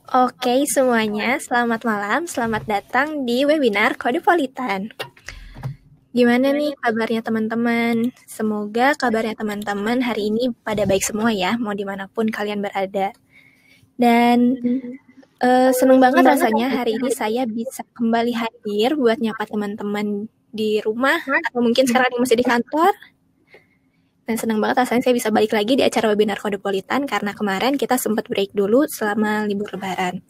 Oke semuanya, selamat malam, selamat datang di webinar Kodepolitan. Gimana nih kabarnya teman-teman? Semoga kabarnya teman-teman hari ini pada baik semua ya, mau dimanapun kalian berada. Dan seneng banget rasanya hari ini saya bisa kembali hadir buat nyapa teman-teman di rumah, atau mungkin sekarang masih di kantor. Dan senang banget rasanya saya bisa balik lagi di acara webinar Kodepolitan karena kemarin kita sempat break dulu selama libur lebaran.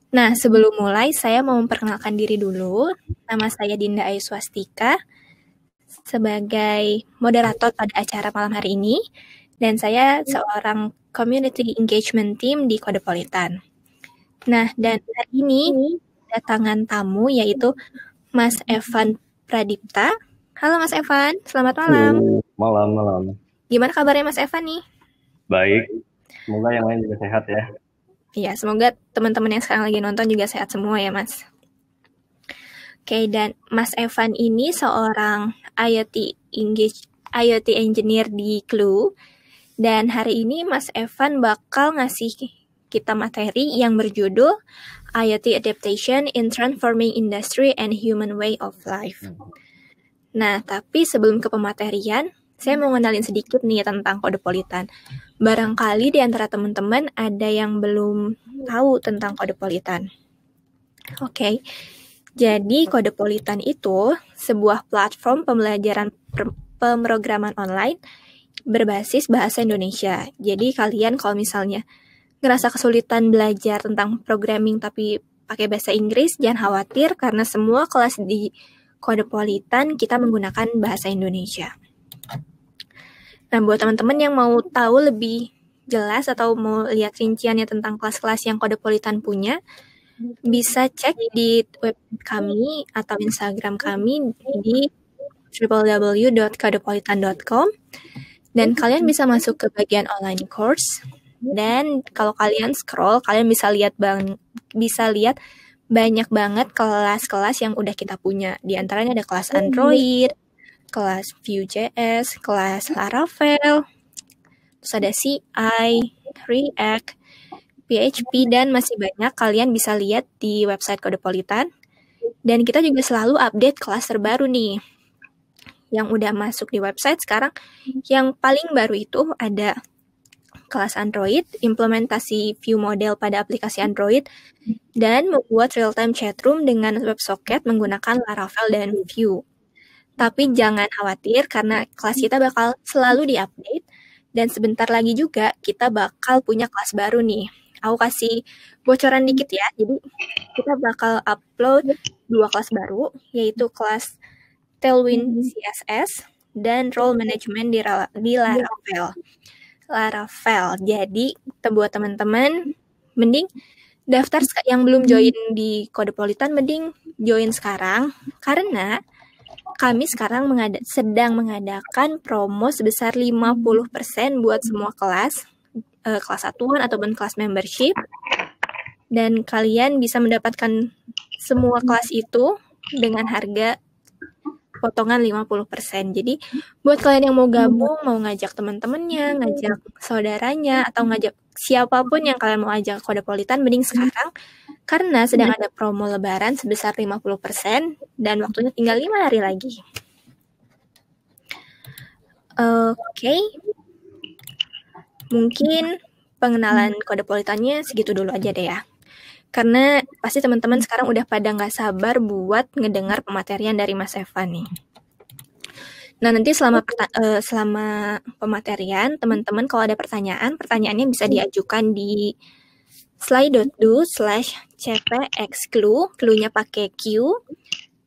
Nah, sebelum mulai saya mau memperkenalkan diri dulu. Nama saya Dinda Ayu Swastika sebagai moderator pada acara malam hari ini dan saya seorang Community Engagement Team di Kodepolitan. Nah, dan hari ini kedatangan tamu yaitu Mas Evan Pradipta. Halo Mas Evan, selamat malam. Malam. Gimana kabarnya Mas Evan nih? Baik, semoga yang lain juga sehat ya. Iya, semoga teman-teman yang sekarang lagi nonton juga sehat semua ya Mas. Oke, dan Mas Evan ini seorang IoT engineer di Clue. Dan hari ini Mas Evan bakal ngasih kita materi yang berjudul IoT Adaptation in Transforming Industry and Human Way of Life. Nah, tapi sebelum ke pematerian, saya mau ngenalin sedikit nih tentang Kodepolitan. Barangkali di antara teman-teman ada yang belum tahu tentang Kodepolitan. Oke, jadi Kodepolitan itu sebuah platform pembelajaran pemrograman online berbasis bahasa Indonesia. Jadi kalian kalau misalnya ngerasa kesulitan belajar tentang programming tapi pakai bahasa Inggris, jangan khawatir karena semua kelas di Kodepolitan kita menggunakan bahasa Indonesia. Nah, buat teman-teman yang mau tahu lebih jelas atau mau lihat rinciannya tentang kelas-kelas yang Kodepolitan punya, bisa cek di web kami atau Instagram kami di www.kodepolitan.com dan kalian bisa masuk ke bagian online course dan kalau kalian scroll kalian bisa lihat banyak banget kelas-kelas yang udah kita punya. Di antaranya ada kelas Android, kelas Vue.js, kelas Laravel, terus ada CI, React, PHP, dan masih banyak. Kalian bisa lihat di website Kodepolitan. Dan kita juga selalu update kelas terbaru nih yang udah masuk di website sekarang. Yang paling baru itu ada kelas Android, implementasi view model pada aplikasi Android, dan membuat real-time chatroom dengan WebSocket menggunakan Laravel dan Vue. Tapi jangan khawatir karena kelas kita bakal selalu diupdate dan sebentar lagi juga kita bakal punya kelas baru nih. Aku kasih bocoran dikit ya. Jadi kita bakal upload 2 kelas baru yaitu kelas Tailwind CSS dan Role Management di Laravel. Jadi buat teman-teman mending daftar yang belum join di Kodepolitan mending join sekarang karena kami sekarang sedang mengadakan promo sebesar 50% buat semua kelas satuan ataupun kelas membership dan kalian bisa mendapatkan semua kelas itu dengan harga potongan 50%. Jadi buat kalian yang mau gabung, mau ngajak teman-temannya, ngajak saudaranya, atau ngajak siapapun yang kalian mau ajak Kodepolitan, mending sekarang. Karena sedang ada promo lebaran sebesar 50% dan waktunya tinggal 5 hari lagi. Oke. Mungkin pengenalan Kodepolitannya segitu dulu aja deh ya. Karena pasti teman-teman sekarang udah pada nggak sabar buat ngedengar pematerian dari Mas Evan nih. Nah, nanti selama pematerian, teman-teman kalau ada pertanyaannya bisa diajukan di slide.do/cpxclue, clue-nya pakai Q.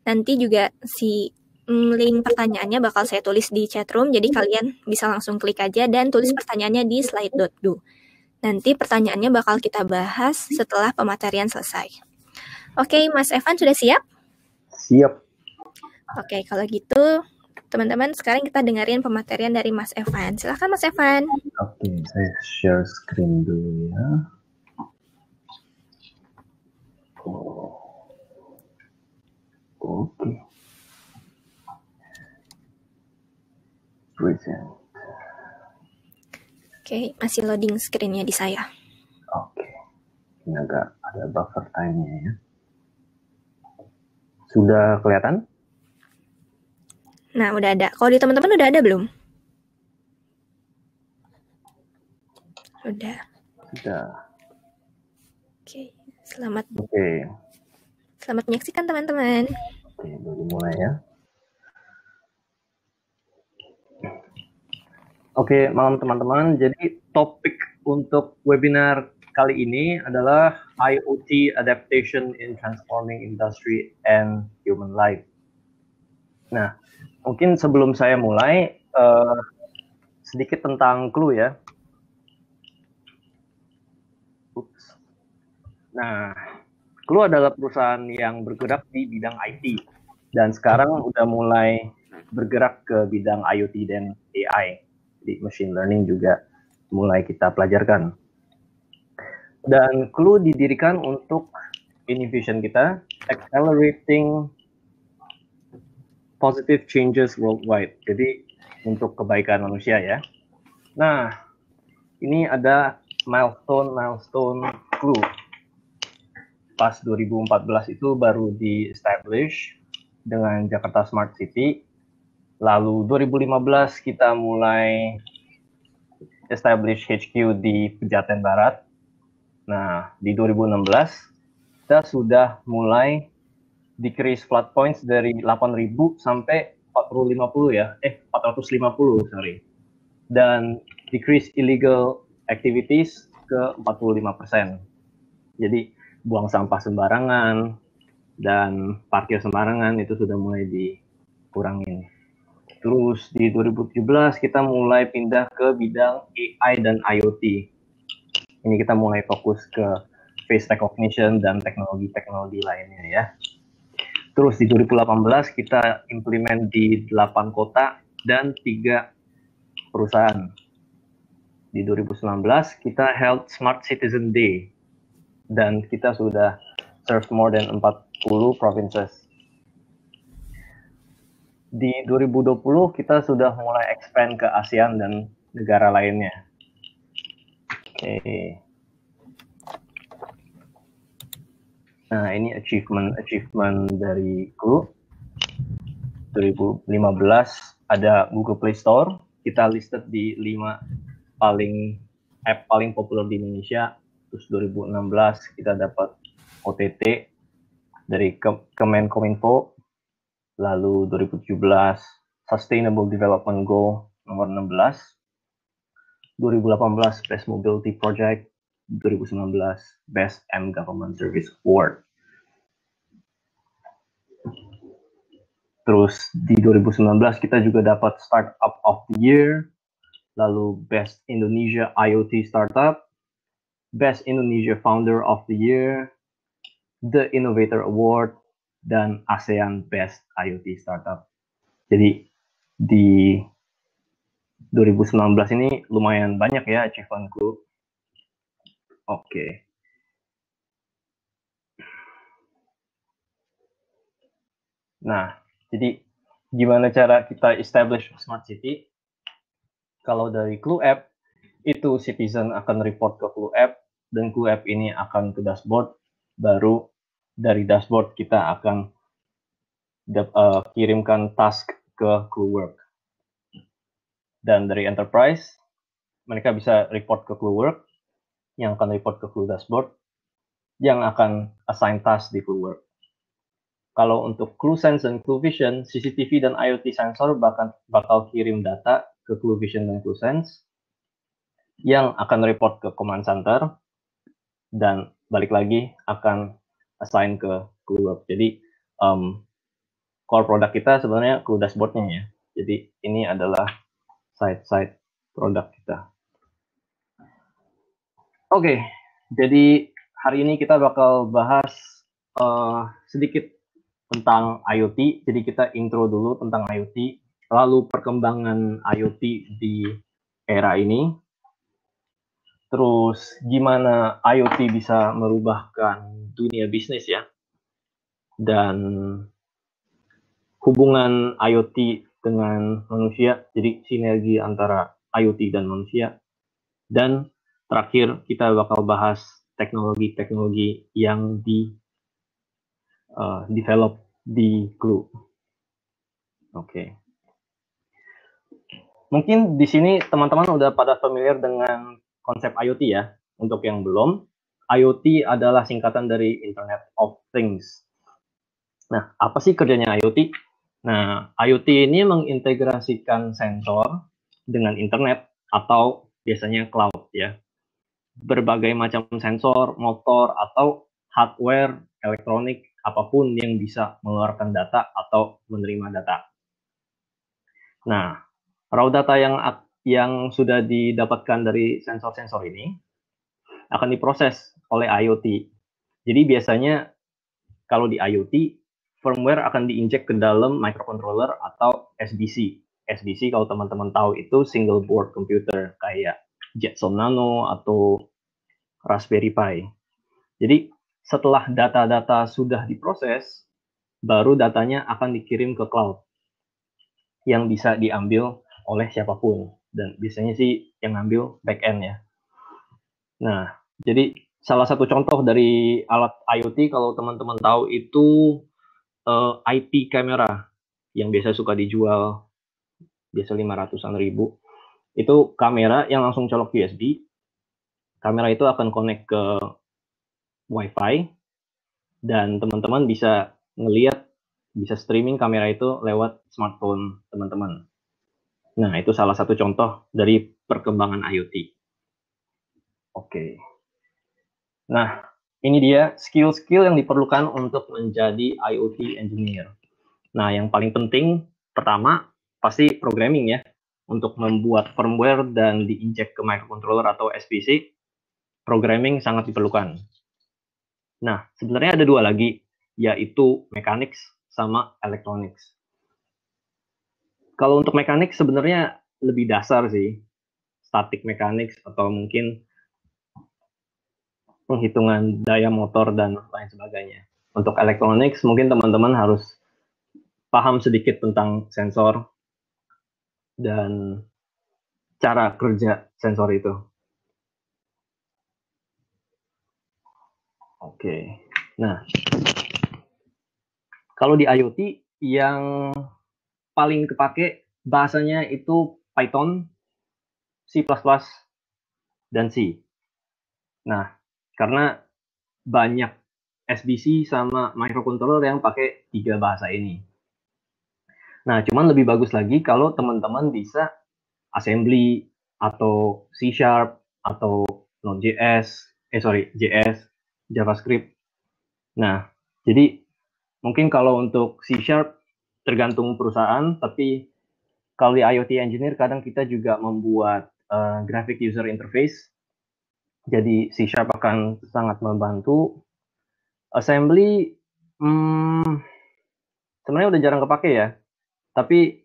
Nanti juga si link pertanyaannya bakal saya tulis di chatroom, jadi kalian bisa langsung klik aja dan tulis pertanyaannya di slide.do. Nanti pertanyaannya bakal kita bahas setelah pematerian selesai. Oke, Mas Evan sudah siap? Siap. Oke, kalau gitu teman-teman sekarang kita dengerin pematerian dari Mas Evan. Silakan Mas Evan. Oke, saya share screen dulu ya. Oke. Present. Oke, masih loading screen-nya di saya. Oke. Ini agak ada buffer time-nya ya. Sudah kelihatan? Nah, udah ada. Kalau di teman-teman udah ada belum? Udah. Sudah. Oke, selamat Oke, menyaksikan teman-teman. oke, boleh mulai ya. Oke, malam teman-teman. Jadi topik untuk webinar kali ini adalah IoT Adaptation in Transforming Industry and Human Life. Nah, mungkin sebelum saya mulai, sedikit tentang Clue ya. Ups. Nah, Clue adalah perusahaan yang bergerak di bidang IT dan sekarang udah mulai bergerak ke bidang IoT dan AI. Jadi machine learning juga mulai kita pelajarkan. Dan Clue didirikan untuk ini vision kita, accelerating positive changes worldwide. Jadi untuk kebaikan manusia ya. Nah, ini ada milestone Clue. Pas 2014 itu baru di-establish dengan Jakarta Smart City. Lalu 2015 kita mulai establish HQ di Pejaten Barat. Nah, di 2016 kita sudah mulai decrease flat points dari 8.000 sampai 450 ya. 450, sorry. Dan decrease illegal activities ke 45%. Jadi buang sampah sembarangan dan parkir sembarangan itu sudah mulai dikurangin. Terus di 2017 kita mulai pindah ke bidang AI dan IoT. Ini kita mulai fokus ke face recognition dan teknologi-teknologi lainnya ya. Terus di 2018 kita implement di 8 kota dan 3 perusahaan. Di 2019 kita held Smart Citizen Day dan kita sudah serve more than 40 provinces. Di 2020 kita sudah mulai expand ke ASEAN dan negara lainnya. Oke. Nah, ini achievement dari Clue. 2015 ada Google Play Store. Kita listed di 5 app paling populer di Indonesia. Terus 2016 kita dapat OTT dari Kemenkominfo. Lalu 2017 Sustainable Development Goal nomor 16. 2018 Best Mobility Project. 2019 Best M-Government Service Award. Terus di 2019 kita juga dapat Startup of the Year, lalu Best Indonesia IoT Startup, Best Indonesia Founder of the Year, The Innovator Award, dan ASEAN Best IoT Startup. Jadi di 2019 ini lumayan banyak ya achievementku. Oke. Nah, jadi gimana cara kita establish Smart City? Kalau dari Clue App, itu citizen akan report ke Clue App, dan Clue App ini akan ke dashboard, baru dari dashboard kita akan kirimkan task ke Clue Work. Dan dari enterprise, mereka bisa report ke Clue Work, yang akan report ke Clue Dashboard, yang akan assign task di Clue Work. Kalau untuk Clue Sense dan Clue Vision, CCTV dan IoT sensor bakal kirim data ke Clue Vision dan Clue Sense, yang akan report ke Command Center, dan balik lagi akan assign ke Clue Work. Jadi, core produk kita sebenarnya Clue Dashboard-nya ya. Jadi, ini adalah side produk kita. Oke, jadi hari ini kita bakal bahas sedikit tentang IoT. Jadi kita intro dulu tentang IoT, lalu perkembangan IoT di era ini. Terus gimana IoT bisa merubahkan dunia bisnis ya. Dan hubungan IoT dengan manusia, jadi sinergi antara IoT dan manusia. Dan terakhir kita bakal bahas teknologi-teknologi yang develop di Clue. Oke. Mungkin di sini teman-teman udah pada familiar dengan konsep IoT ya. Untuk yang belum, IoT adalah singkatan dari Internet of Things. Nah, apa sih kerjanya IoT? Nah, IoT ini mengintegrasikan sensor dengan internet atau biasanya cloud ya. Berbagai macam sensor, motor, atau hardware, elektronik, apapun yang bisa mengeluarkan data atau menerima data. Nah, raw data yang sudah didapatkan dari sensor-sensor ini akan diproses oleh IoT. Jadi biasanya kalau di IoT, firmware akan diinjek ke dalam microcontroller atau SBC. SBC kalau teman-teman tahu itu single board computer kayak Jetson Nano atau Raspberry Pi. Jadi setelah data-data sudah diproses, baru datanya akan dikirim ke cloud yang bisa diambil oleh siapapun. Dan biasanya sih yang ngambil back-end ya. Nah, jadi salah satu contoh dari alat IoT kalau teman-teman tahu itu IP kamera yang biasa suka dijual biasa 500-an ribu. Itu kamera yang langsung colok USB. Kamera itu akan connect ke Wi-Fi dan teman-teman bisa ngelihat, bisa streaming kamera itu lewat smartphone teman-teman. Nah, itu salah satu contoh dari perkembangan IoT. Oke. Nah, ini dia skill-skill yang diperlukan untuk menjadi IoT engineer. Nah, yang paling penting pertama pasti programming ya. Untuk membuat firmware dan diinjek ke microcontroller atau SPC, programming sangat diperlukan. Nah, sebenarnya ada dua lagi, yaitu mechanics sama electronics. Kalau untuk mechanics sebenarnya lebih dasar sih, static mechanics atau mungkin penghitungan daya motor dan lain sebagainya. Untuk electronics mungkin teman-teman harus paham sedikit tentang sensor dan cara kerja sensor itu. Oke. Nah, kalau di IoT yang paling kepake bahasanya itu Python, C++, dan C. Nah, karena banyak SBC sama microcontroller yang pakai 3 bahasa ini. Nah, cuman lebih bagus lagi kalau teman-teman bisa assembly atau C# atau Node.js, JS, JavaScript. Nah, jadi mungkin kalau untuk C# tergantung perusahaan, tapi kalau di IoT engineer kadang kita juga membuat graphic user interface. Jadi C# akan sangat membantu. Assembly sebenarnya udah jarang kepake ya, tapi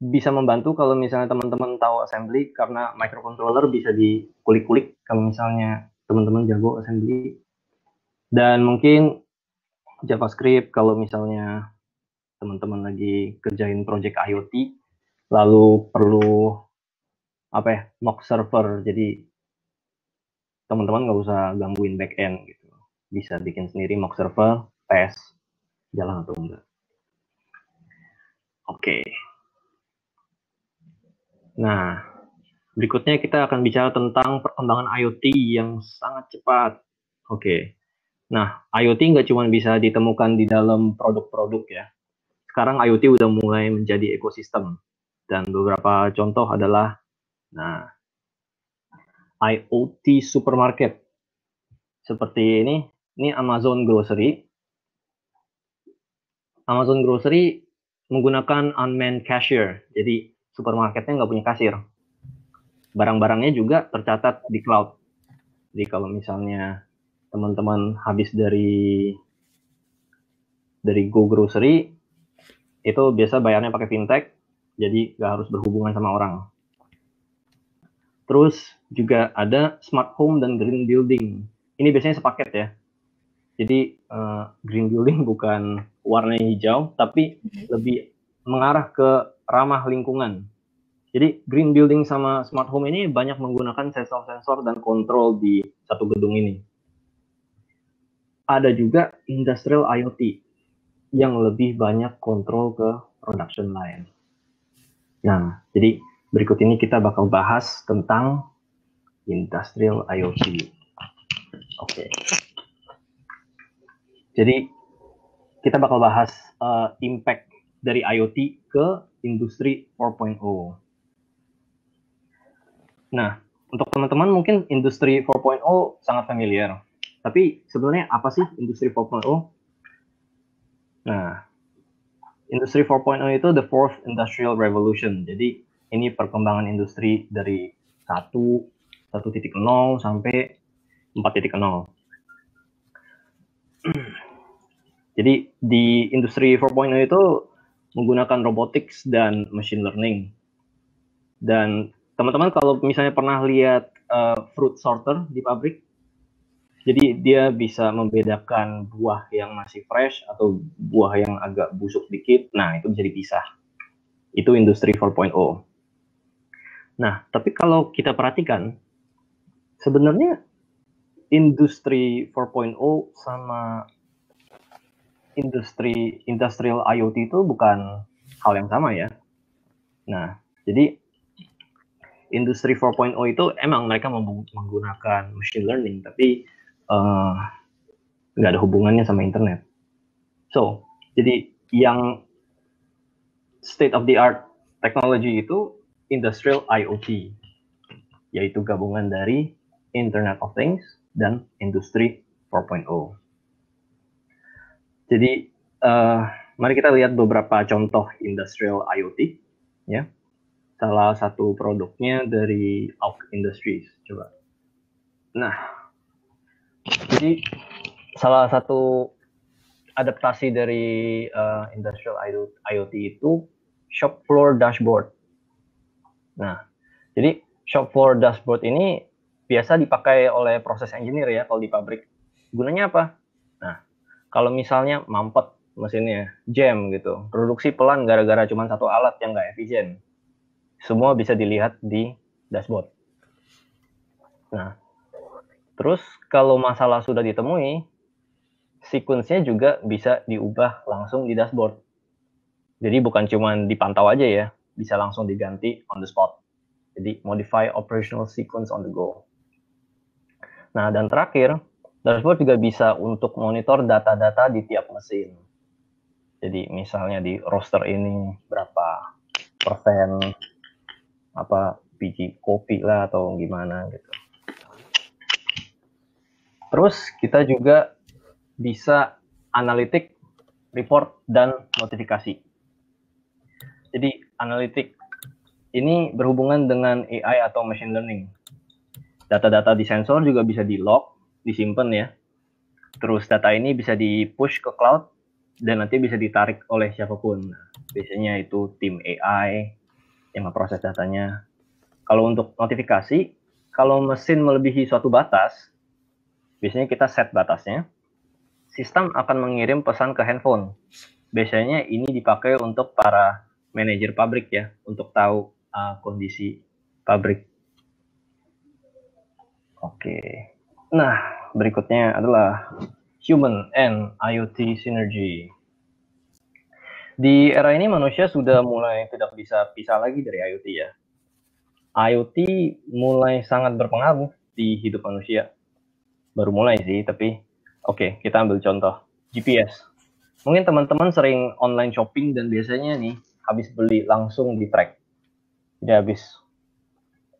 bisa membantu kalau misalnya teman-teman tahu assembly karena microcontroller bisa dikulik-kulik kalau misalnya teman-teman jago assembly. Dan mungkin JavaScript kalau misalnya teman-teman lagi kerjain project IoT lalu perlu mock server, jadi teman-teman nggak usah gangguin backend gitu, bisa bikin sendiri mock server, tes jalan atau enggak. Oke. Nah, berikutnya kita akan bicara tentang perkembangan IoT yang sangat cepat. Oke. Nah, IoT nggak cuma bisa ditemukan di dalam produk-produk ya. Sekarang IoT udah mulai menjadi ekosistem. Dan beberapa contoh adalah, IoT supermarket. Seperti ini Amazon Grocery. Amazon Grocery menggunakan unmanned cashier. Jadi supermarketnya nggak punya kasir. Barang-barangnya juga tercatat di cloud. Jadi kalau misalnya teman-teman habis dari Go Grocery, itu biasa bayarnya pakai fintech, jadi nggak harus berhubungan sama orang. Terus juga ada smart home dan green building. Ini biasanya sepaket ya. Jadi green building bukan warnanya hijau, tapi lebih mengarah ke ramah lingkungan. Jadi green building sama smart home ini banyak menggunakan sensor-sensor dan kontrol di satu gedung ini. Ada juga industrial IoT yang lebih banyak kontrol ke production line. Nah, jadi berikut ini kita bakal bahas tentang industrial IoT. Oke. Jadi kita bakal bahas impact dari IoT ke industri 4.0. Nah, untuk teman-teman mungkin industri 4.0 sangat familiar. Tapi sebenarnya apa sih industri 4.0? Nah, industri 4.0 itu the fourth industrial revolution. Jadi ini perkembangan industri dari 1.0 sampai 4.0. Jadi di industri 4.0 itu menggunakan robotics dan machine learning. Dan teman-teman kalau misalnya pernah lihat fruit sorter di pabrik, jadi dia bisa membedakan buah yang masih fresh atau buah yang agak busuk dikit. Nah, itu bisa dipisah. Itu industri 4.0. Nah, tapi kalau kita perhatikan, sebenarnya industri 4.0 sama industrial IoT itu bukan hal yang sama ya. Nah, jadi industri 4.0 itu emang mereka menggunakan machine learning, tapi nggak ada hubungannya sama internet. So, jadi yang state of the art technology itu industrial IoT, yaitu gabungan dari Internet of Things dan industri 4.0. Jadi, mari kita lihat beberapa contoh industrial IoT, ya. Salah satu produknya dari Auk Industries, coba. Nah, jadi salah satu adaptasi dari industrial IoT itu shop floor dashboard. Nah, jadi shop floor dashboard ini biasa dipakai oleh proses engineer ya kalau di pabrik. Gunanya apa? Nah, kalau misalnya mampet mesinnya, jam gitu, produksi pelan gara-gara cuma satu alat yang nggak efisien. Semua bisa dilihat di dashboard. Nah, terus kalau masalah sudah ditemui, sequence-nya juga bisa diubah langsung di dashboard. Jadi bukan cuma dipantau aja ya, bisa langsung diganti on the spot. Jadi modify operational sequence on the go. Nah, dan terakhir, dashboard juga bisa untuk monitor data-data di tiap mesin. Jadi misalnya di roaster ini berapa persen apa biji kopi lah atau gimana gitu. Terus kita juga bisa analitik, report, dan notifikasi. Jadi analitik ini berhubungan dengan AI atau machine learning. Data-data di sensor juga bisa di-log, disimpan ya. Terus data ini bisa di-push ke cloud dan nanti bisa ditarik oleh siapapun. Nah, biasanya itu tim AI yang memproses datanya. Kalau untuk notifikasi, kalau mesin melebihi suatu batas, biasanya kita set batasnya. Sistem akan mengirim pesan ke handphone. Biasanya ini dipakai untuk para manajer pabrik ya, untuk tahu kondisi pabrik. Oke. Nah, berikutnya adalah human and IoT synergy. Di era ini manusia sudah mulai tidak bisa pisah lagi dari IoT ya. IoT mulai sangat berpengaruh di hidup manusia. Baru mulai sih, tapi oke, kita ambil contoh GPS. Mungkin teman-teman sering online shopping dan biasanya nih habis beli langsung di track. Jadi habis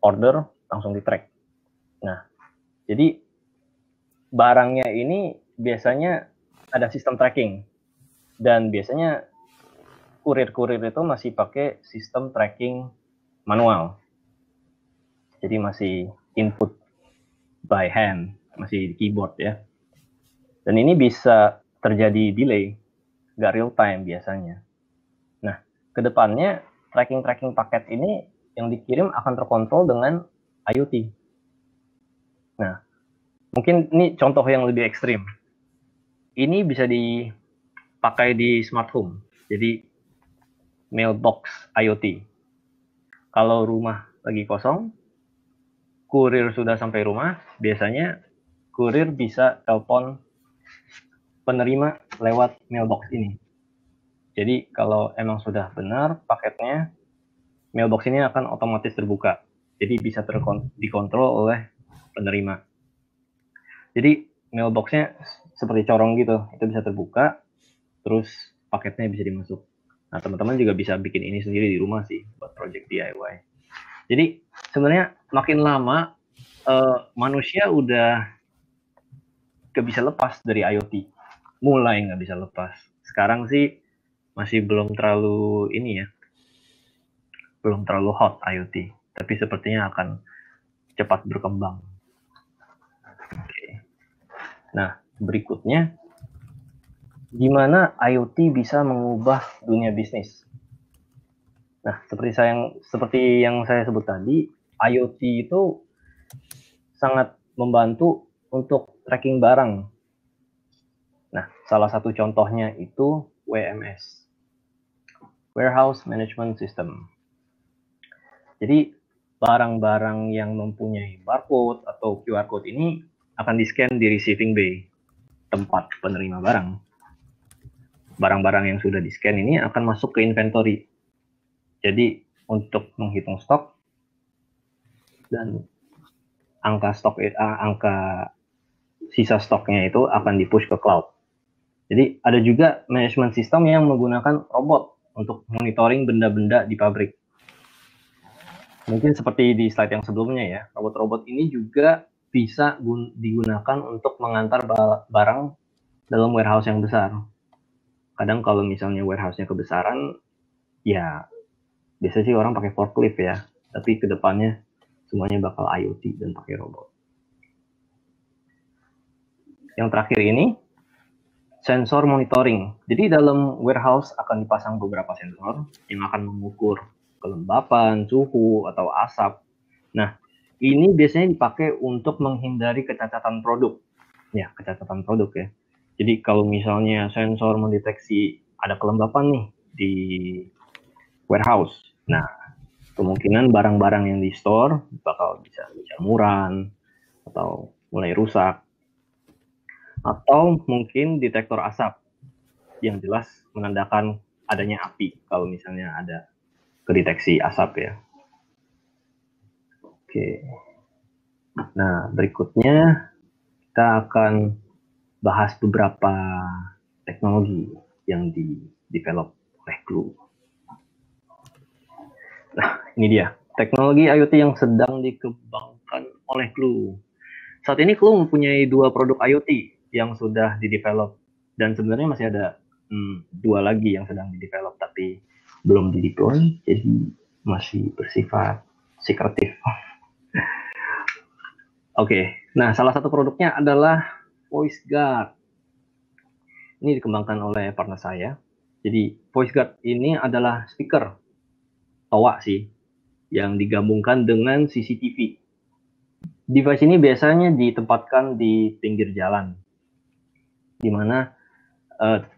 order langsung di track. Nah, jadi barangnya ini biasanya ada sistem tracking. Dan biasanya kurir-kurir itu masih pakai sistem tracking manual. Jadi masih input by hand, masih di keyboard ya. Dan ini bisa terjadi delay, nggak real time biasanya. Nah, kedepannya tracking paket ini yang dikirim akan terkontrol dengan IoT. Nah, mungkin ini contoh yang lebih ekstrim. Ini bisa dipakai di smart home, jadi mailbox IoT. Kalau rumah lagi kosong, kurir sudah sampai rumah, biasanya kurir bisa telepon penerima lewat mailbox ini. Jadi kalau emang sudah benar paketnya, mailbox ini akan otomatis terbuka. Jadi bisa dikontrol oleh penerima. Jadi mailboxnya seperti corong gitu, itu bisa terbuka, terus paketnya bisa dimasuk. Nah, teman-teman juga bisa bikin ini sendiri di rumah sih, buat project DIY. Jadi sebenarnya makin lama manusia udah gak bisa lepas dari IoT. Mulai nggak bisa lepas. Sekarang sih masih belum terlalu ini ya, belum terlalu hot IoT. Tapi sepertinya akan cepat berkembang. Oke. Nah, berikutnya, gimana IoT bisa mengubah dunia bisnis? Nah, seperti yang saya sebut tadi, IoT itu sangat membantu untuk tracking barang. Nah, salah satu contohnya itu WMS, Warehouse Management System. Jadi, barang-barang yang mempunyai barcode atau QR code ini akan di-scan di receiving bay, tempat penerima barang. Barang-barang yang sudah di-scan ini akan masuk ke inventory. Jadi, untuk menghitung stok dan angka sisa stoknya itu akan di-push ke cloud. Jadi, ada juga management system yang menggunakan robot untuk monitoring benda-benda di pabrik. Mungkin seperti di slide yang sebelumnya ya, robot-robot ini juga bisa digunakan untuk mengantar barang dalam warehouse yang besar. Kadang kalau misalnya warehouse-nya kebesaran, ya biasanya sih orang pakai forklift ya, tapi kedepannya semuanya bakal IoT dan pakai robot. Yang terakhir ini, sensor monitoring. Jadi dalam warehouse akan dipasang beberapa sensor yang akan mengukur kelembapan, suhu, atau asap. Nah, ini biasanya dipakai untuk menghindari kecacatan produk. Ya, kecacatan produk ya. Jadi kalau misalnya sensor mendeteksi ada kelembapan nih di warehouse, nah kemungkinan barang-barang yang di store bakal bisa berjamuran atau mulai rusak. Atau mungkin detektor asap yang jelas menandakan adanya api kalau misalnya ada kedeteksi asap ya. Oke. Nah, berikutnya kita akan bahas beberapa teknologi yang di-develop oleh Clue. Nah, ini dia. Teknologi IoT yang sedang dikembangkan oleh Clue. Saat ini Clue mempunyai 2 produk IoT yang sudah di-develop. Dan sebenarnya masih ada 2 lagi yang sedang di-develop, tapi belum di-deploy, jadi masih bersifat secretive. Oke, nah salah satu produknya adalah Voice Guard. Ini dikembangkan oleh partner saya. Jadi Voice Guard ini adalah speaker toa sih yang digabungkan dengan CCTV. Device ini biasanya ditempatkan di pinggir jalan, di mana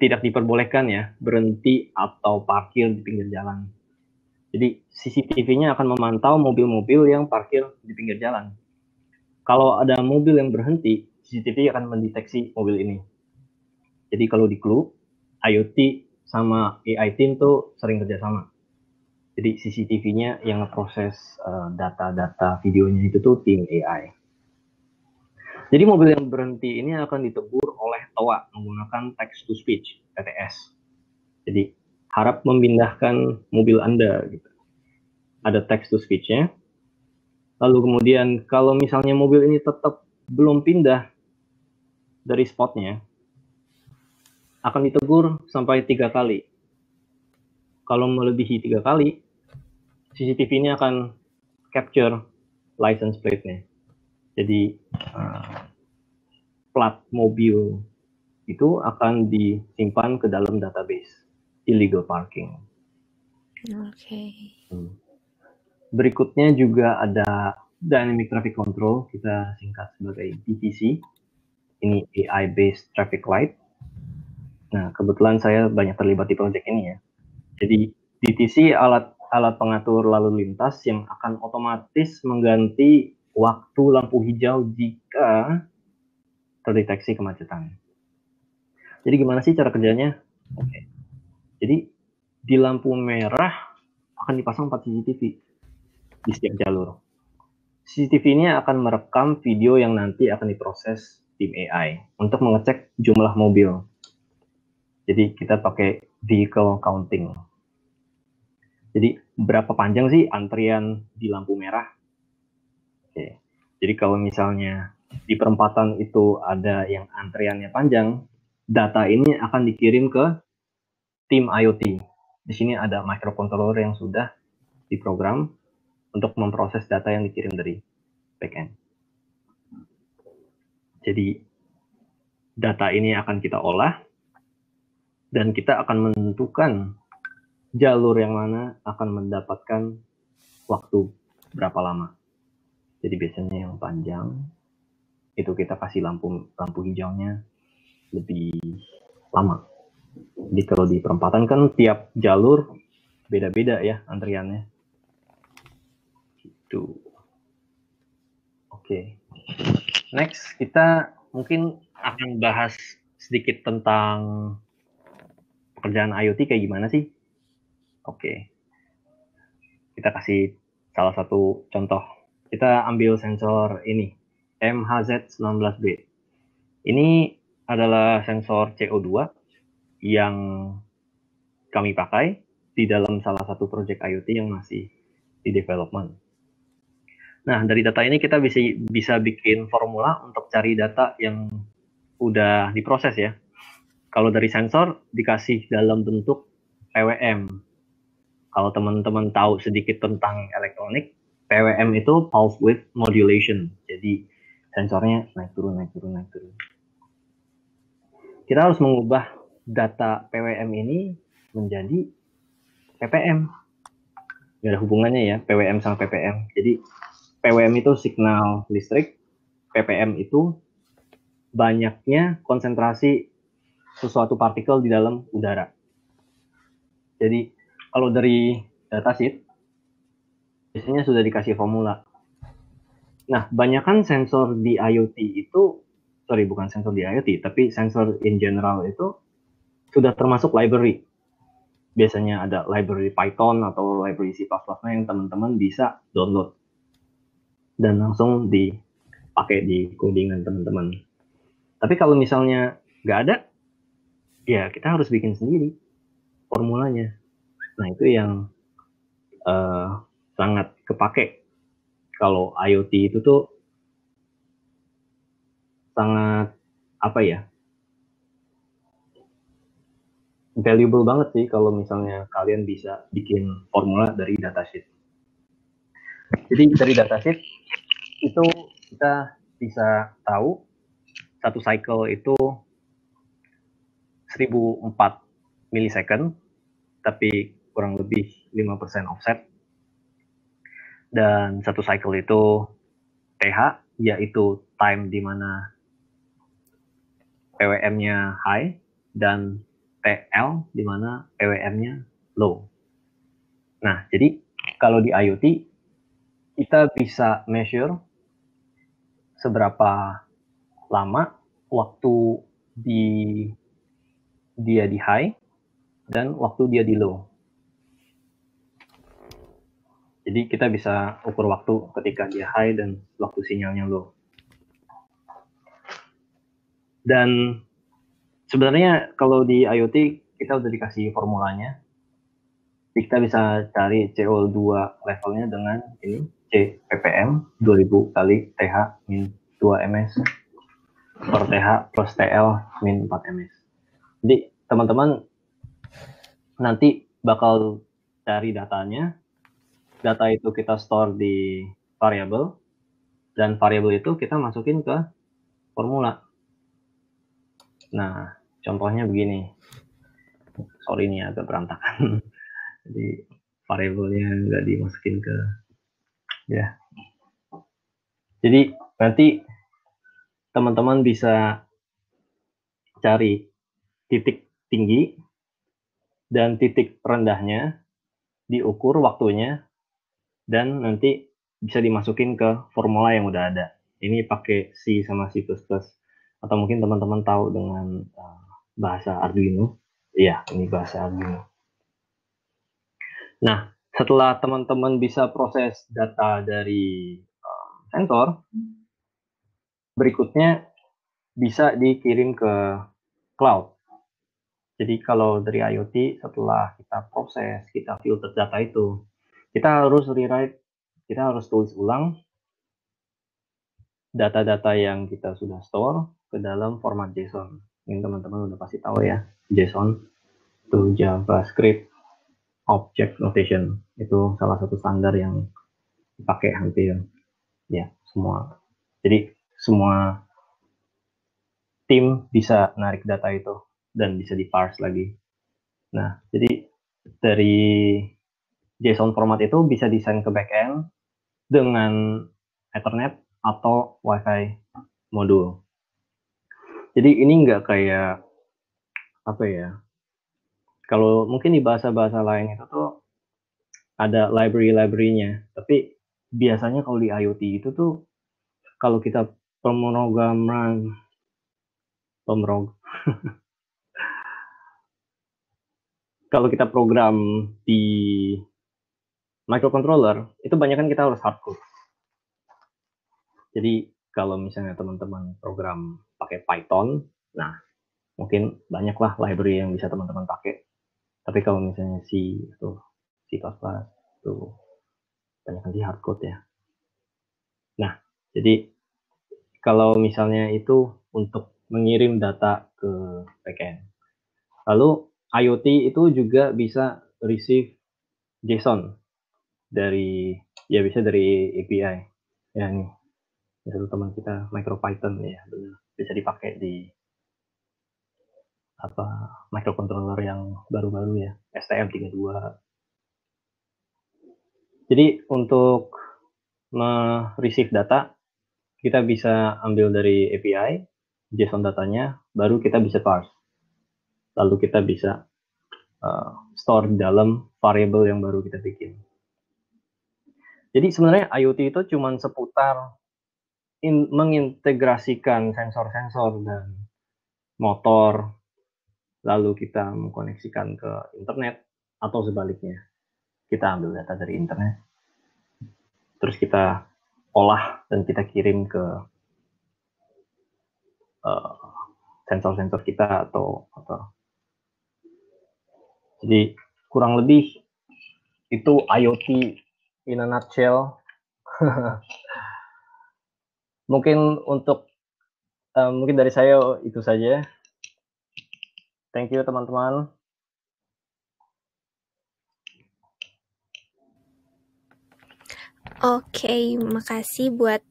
tidak diperbolehkan ya berhenti atau parkir di pinggir jalan. Jadi CCTV-nya akan memantau mobil-mobil yang parkir di pinggir jalan. Kalau ada mobil yang berhenti, CCTV akan mendeteksi mobil ini. Jadi kalau di Clue, IoT sama AI team tuh sering kerjasama. Jadi CCTV-nya yang ngeproses data-data videonya itu tuh tim AI. Jadi mobil yang berhenti ini akan ditegur oleh toa menggunakan text to speech (TTS). Jadi harap memindahkan mobil Anda gitu. Ada text to speech-nya. Lalu kemudian kalau misalnya mobil ini tetap belum pindah dari spotnya, akan ditegur sampai 3 kali. Kalau melebihi 3 kali, CCTV ini akan capture license plate-nya. Jadi plat mobil itu akan disimpan ke dalam database illegal parking. Oke. Berikutnya juga ada Dynamic Traffic Control, kita singkat sebagai DTC. Ini AI-based traffic light. Nah, kebetulan saya banyak terlibat di project ini ya. Jadi DTC alat alat pengatur lalu lintas yang akan otomatis mengganti waktu lampu hijau jika terdeteksi kemacetan. Jadi gimana sih cara kerjanya? Oke. Jadi di lampu merah akan dipasang 4 CCTV di setiap jalur. CCTV ini akan merekam video yang nanti akan diproses tim AI untuk mengecek jumlah mobil. Jadi kita pakai vehicle counting. Jadi berapa panjang sih antrian di lampu merah? Oke. Jadi kalau misalnya di perempatan itu ada yang antriannya panjang, data ini akan dikirim ke tim IoT. Di sini ada microcontroller yang sudah diprogram untuk memproses data yang dikirim dari backend. Jadi data ini akan kita olah dan kita akan menentukan jalur yang mana akan mendapatkan waktu berapa lama. Jadi biasanya yang panjang itu kita kasih lampu hijaunya lebih lama. Jadi kalau di perempatan kan tiap jalur beda-beda ya antriannya. Gitu. Oke. Next kita mungkin akan bahas sedikit tentang pekerjaan IoT kayak gimana sih? Oke. Kita kasih salah satu contoh. Kita ambil sensor ini, MHZ19B. Ini adalah sensor CO2 yang kami pakai di dalam salah satu project IoT yang masih di development. Nah, dari data ini kita bisa bikin formula untuk cari data yang udah diproses ya. Kalau dari sensor dikasih dalam bentuk PWM. Kalau teman-teman tahu sedikit tentang elektronik, PWM itu pulse width modulation. Jadi sensornya naik turun. Kita harus mengubah data PWM ini menjadi PPM. Nggak ada hubungannya ya, PWM sama PPM. Jadi PWM itu signal listrik, PPM itu banyaknya konsentrasi sesuatu partikel di dalam udara. Jadi kalau dari datasheet biasanya sudah dikasih formula. Nah, banyakkan sensor di IoT itu, bukan sensor di IoT, tapi sensor in general itu sudah termasuk library. Biasanya ada library Python atau library C++ yang teman-teman bisa download dan langsung dipakai di codingan teman-teman. Tapi kalau misalnya nggak ada, ya kita harus bikin sendiri formulanya. Nah, itu yang sangat kepake. Kalau IoT itu tuh sangat valuable banget sih kalau misalnya kalian bisa bikin formula dari datasheet. Jadi dari datasheet itu kita bisa tahu satu cycle itu 1004 milisecond, tapi kurang lebih 5% offset. Dan satu cycle itu TH, yaitu time di mana PWM-nya high, dan TL di mana PWM-nya low. Nah, jadi kalau di IoT kita bisa measure seberapa lama waktu dia di high dan waktu dia di low. Jadi kita bisa ukur waktu ketika dia high dan waktu sinyalnya low. Dan sebenarnya kalau di IoT kita udah dikasih formulanya. Jadi kita bisa cari CO2 levelnya dengan ini C ppm 2000 kali TH min 2 ms per TH plus TL min 4 ms. Jadi teman-teman nanti bakal cari datanya. Data itu kita store di variable, dan variable itu kita masukin ke formula. Nah, contohnya begini. Sorry ini agak berantakan. Jadi variabelnya nggak dimasukin ke ya. Jadi nanti teman-teman bisa cari titik tinggi dan titik rendahnya diukur waktunya, dan nanti bisa dimasukin ke formula yang udah ada. Ini pakai C sama C++, atau mungkin teman-teman tahu dengan bahasa Arduino. Iya, ini bahasa Arduino. Nah, setelah teman-teman bisa proses data dari sensor, berikutnya bisa dikirim ke cloud. Jadi kalau dari IoT, setelah kita proses, kita filter data itu, kita harus rewrite, kita harus tulis ulang data-data yang kita sudah store ke dalam format JSON. Ini teman-teman udah pasti tahu ya, JSON itu JavaScript Object Notation. Itu salah satu standar yang dipakai hampir ya semua. Jadi semua tim bisa narik data itu dan bisa di-parse lagi. Nah, jadi dari JSON format itu bisa di-send ke backend dengan Ethernet atau Wi-Fi modul. Jadi ini nggak kayak apa ya? Kalau mungkin di bahasa-bahasa lain itu tuh ada library-nya, tapi biasanya kalau di IoT itu tuh kalau kita kalau kita program di microcontroller itu banyak kan kita harus hardcode. Jadi kalau misalnya teman-teman program pakai Python, nah mungkin banyaklah library yang bisa teman-teman pakai. Tapi kalau misalnya C itu C++ itu banyak di hardcode ya. Nah, jadi kalau misalnya itu untuk mengirim data ke backend. Lalu IoT itu juga bisa receive JSON dari ya bisa dari API. Ya nih, satu teman kita MicroPython ya, benar. Bisa dipakai di microcontroller yang baru-baru ya, STM32. Jadi untuk receive data, kita bisa ambil dari API, JSON datanya, baru kita bisa parse. Lalu kita bisa store di dalam variable yang baru kita bikin. Jadi sebenarnya IoT itu cuma seputar mengintegrasikan sensor-sensor dan motor, lalu kita mengkoneksikan ke internet, atau sebaliknya. Kita ambil data dari internet, terus kita olah dan kita kirim ke sensor-sensor kita atau jadi kurang lebih itu IoT in a nutshell. Mungkin untuk mungkin dari saya itu saja. Thank you teman-teman. Oke, makasih buat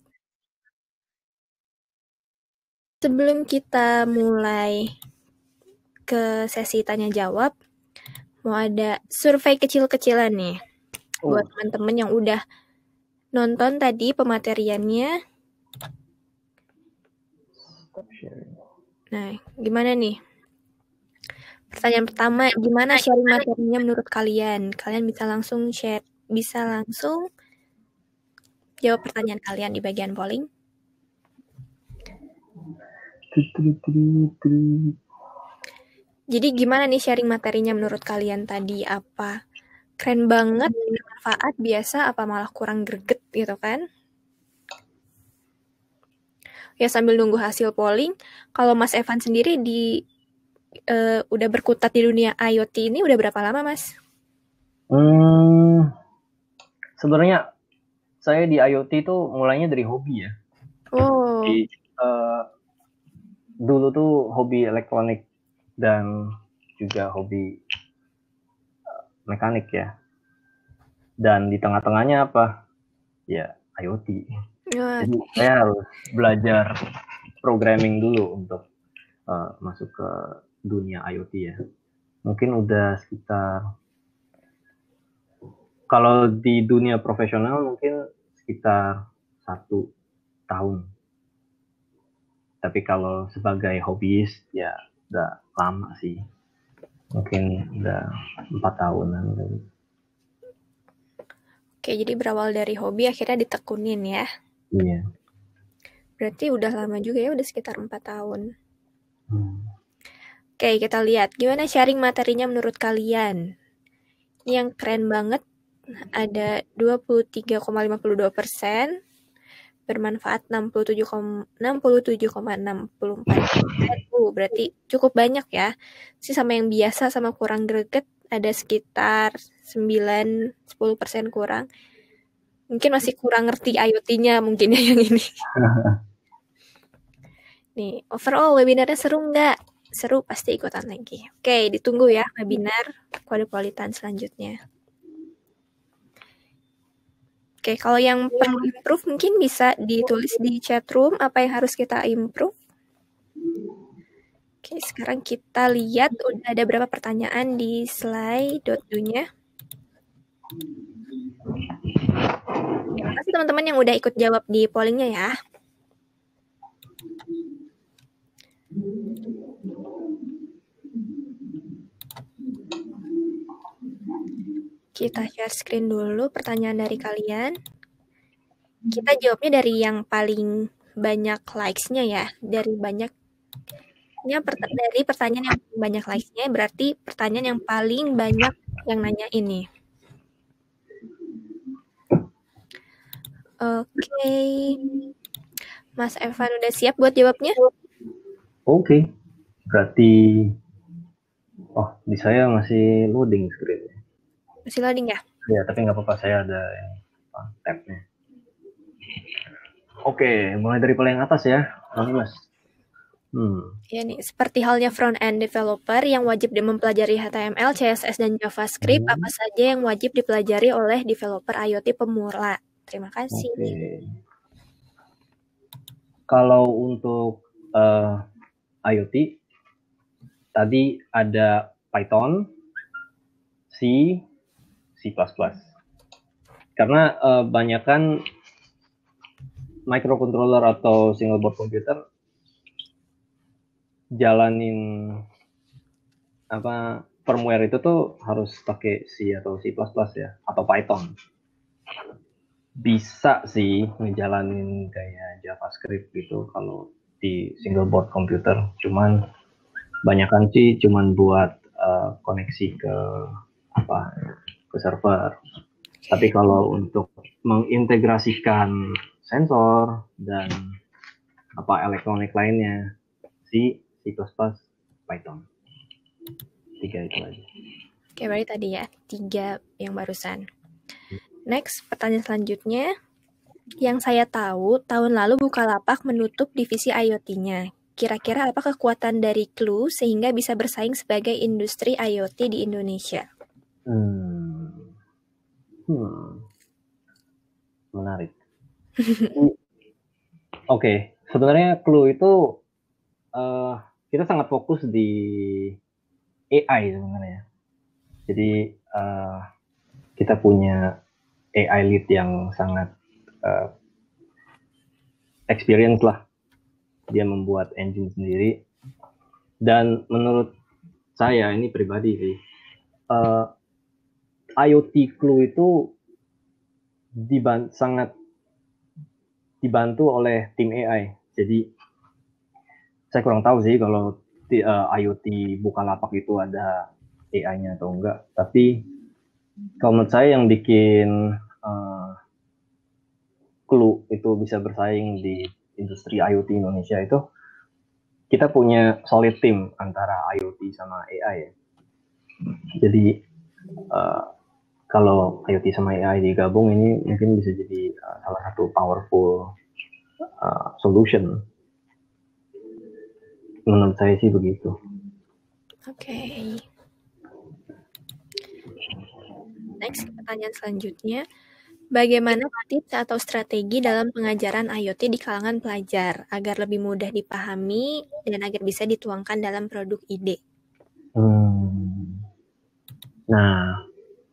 sebelum kita mulai ke sesi tanya jawab, mau ada survei kecil-kecilan nih buat teman-teman yang udah nonton tadi pemateriannya. Nah, gimana nih? Pertanyaan pertama, gimana sharing materinya menurut kalian? Kalian bisa langsung share, bisa langsung jawab pertanyaan kalian di bagian polling. Jadi gimana nih sharing materinya menurut kalian tadi? Apa keren banget, bermanfaat, biasa, apa malah kurang greget gitu kan? Ya sambil nunggu hasil polling, kalau Mas Evan sendiri udah berkutat di dunia IoT ini udah berapa lama, Mas? Sebenarnya saya di IoT itu mulainya dari hobi ya. Oh. Jadi, dulu tuh hobi elektronik dan juga hobi mekanik ya. Dan di tengah-tengahnya apa? Ya IoT. Jadi saya harus belajar programming dulu untuk masuk ke dunia IoT ya. Mungkin udah sekitar, kalau di dunia profesional mungkin sekitar 1 tahun. Tapi kalau sebagai hobis ya udah lama sih. Mungkin udah 4 tahunan. Oke, jadi berawal dari hobi akhirnya ditekunin ya. Iya. Berarti udah lama juga ya, udah sekitar 4 tahun. Hmm. Oke, kita lihat gimana sharing materinya menurut kalian. Ini yang keren banget, ada 23,52%, bermanfaat 67,64%. Berarti cukup banyak ya. Sih sama yang biasa sama kurang greget ada sekitar 9-10% kurang. Mungkin masih kurang ngerti IoT-nya mungkin ya yang ini. Nih, overall webinarnya seru nggak? Seru, pasti ikutan lagi. Oke, ditunggu ya webinar kode kualitas selanjutnya. Oke, kalau yang perlu improve mungkin bisa ditulis di chat room apa yang harus kita improve. Oke, sekarang kita lihat udah ada berapa pertanyaan di slide .do-nya. Terima kasih teman-teman yang udah ikut jawab di pollingnya ya. Kita share screen dulu pertanyaan dari kalian. Kita jawabnya dari yang paling banyak likes-nya ya. Dari pertanyaan yang paling banyak likes-nya berarti pertanyaan yang paling banyak yang nanya ini. Oke. Mas Evan udah siap buat jawabnya? Oke. Berarti di saya masih loading screen. Masih loading ya? Ya, tapi nggak apa-apa, saya ada tab-nya. Oke, mulai dari paling atas ya, Mas. Ya nih, seperti halnya front-end developer yang wajib mempelajari HTML, CSS, dan JavaScript, apa saja yang wajib dipelajari oleh developer IoT pemula? Terima kasih. Oke. Kalau untuk IoT, tadi ada Python, C, C++. Karena banyakkan microcontroller atau single board computer jalanin firmware itu tuh harus pakai C atau C++ ya, atau Python. Bisa sih ngejalanin kayak JavaScript gitu kalau di single board computer, cuman banyakan sih cuman buat koneksi ke server. Tapi kalau untuk mengintegrasikan sensor dan elektronik lainnya, C++, Python. 3 itu aja. Oke, berarti tadi ya 3 yang barusan. Next, pertanyaan selanjutnya. Yang saya tahu, tahun lalu Bukalapak menutup divisi IoT-nya. Kira-kira apa kekuatan dari Clue sehingga bisa bersaing sebagai industri IoT di Indonesia? Menarik. Oke, sebenarnya Clue itu kita sangat fokus di AI sebenarnya. Jadi kita punya AI lead yang sangat experience lah. Dia membuat engine sendiri. Dan menurut saya ini pribadi sih, IoT Clue itu sangat dibantu oleh tim AI. Jadi saya kurang tahu sih kalau IoT Bukalapak itu ada AI-nya atau enggak. Tapi kalau menurut saya yang bikin Clue itu bisa bersaing di industri IoT Indonesia itu kita punya solid team antara IoT sama AI ya. Jadi kalau IoT sama AI digabung ini mungkin bisa jadi salah satu powerful solution. Menurut saya sih begitu. Oke. Next, pertanyaan selanjutnya. Bagaimana tips atau strategi dalam pengajaran IoT di kalangan pelajar agar lebih mudah dipahami dan agar bisa dituangkan dalam produk ide? Nah,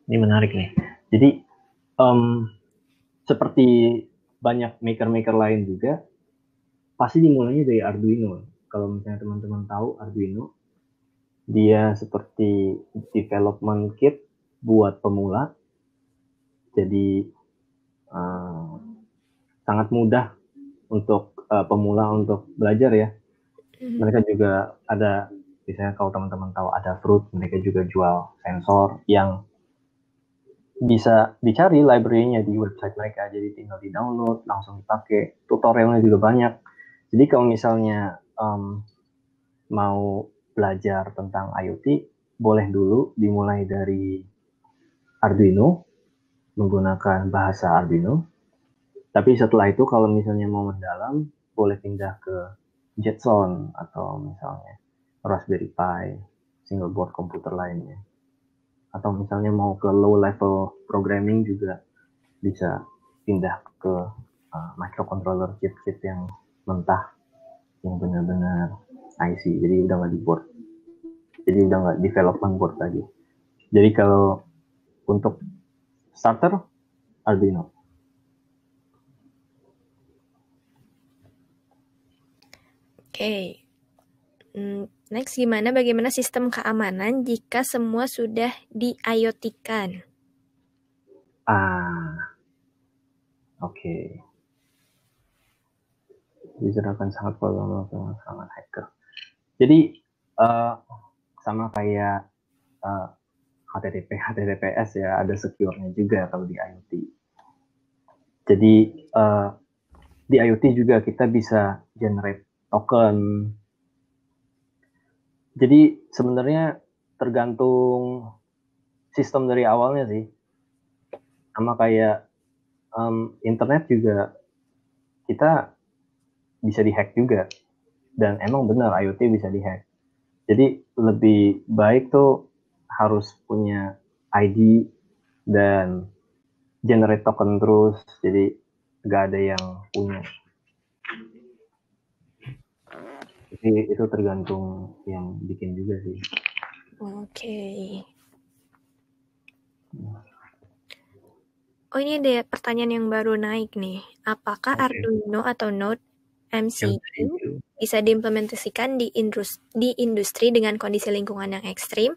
ini menarik nih. Jadi, seperti banyak maker-maker lain juga, pasti dimulainya dari Arduino. Kalau misalnya teman-teman tahu Arduino, dia seperti development kit buat pemula. Jadi sangat mudah untuk pemula untuk belajar ya. Mereka juga ada, misalnya kalau teman-teman tahu ada Fruit, mereka juga jual sensor yang bisa dicari library-nya di website mereka, jadi tinggal di-download, langsung dipakai. Tutorialnya juga banyak. Jadi kalau misalnya mau belajar tentang IoT, boleh dulu dimulai dari Arduino, menggunakan bahasa Arduino. Tapi setelah itu kalau misalnya mau mendalam, boleh pindah ke Jetson atau misalnya Raspberry Pi, single board komputer lainnya. Atau misalnya mau ke low level programming juga bisa pindah ke microcontroller chip-chip yang mentah, yang benar-benar IC, jadi udah nggak di board, jadi udah nggak development board lagi. Jadi kalau untuk starter Arduino. Oke. Next, bagaimana sistem keamanan jika semua sudah di-IoT-kan? Oke. Diserahkan sangat vulnerable dengan serangan hacker. Jadi sama kayak HTTPS ya, ada secure-nya juga kalau di IoT. Jadi di IoT juga kita bisa generate token. Jadi sebenarnya tergantung sistem dari awalnya sih. Sama kayak internet juga kita bisa dihack juga. Dan emang benar IoT bisa dihack. Jadi lebih baik tuh harus punya ID dan generate token terus. Jadi nggak ada yang punya. Jadi itu tergantung yang bikin juga sih. Oke. Oh, ini ada pertanyaan yang baru naik nih. Apakah Arduino atau Node MCU bisa diimplementasikan di industri dengan kondisi lingkungan yang ekstrim,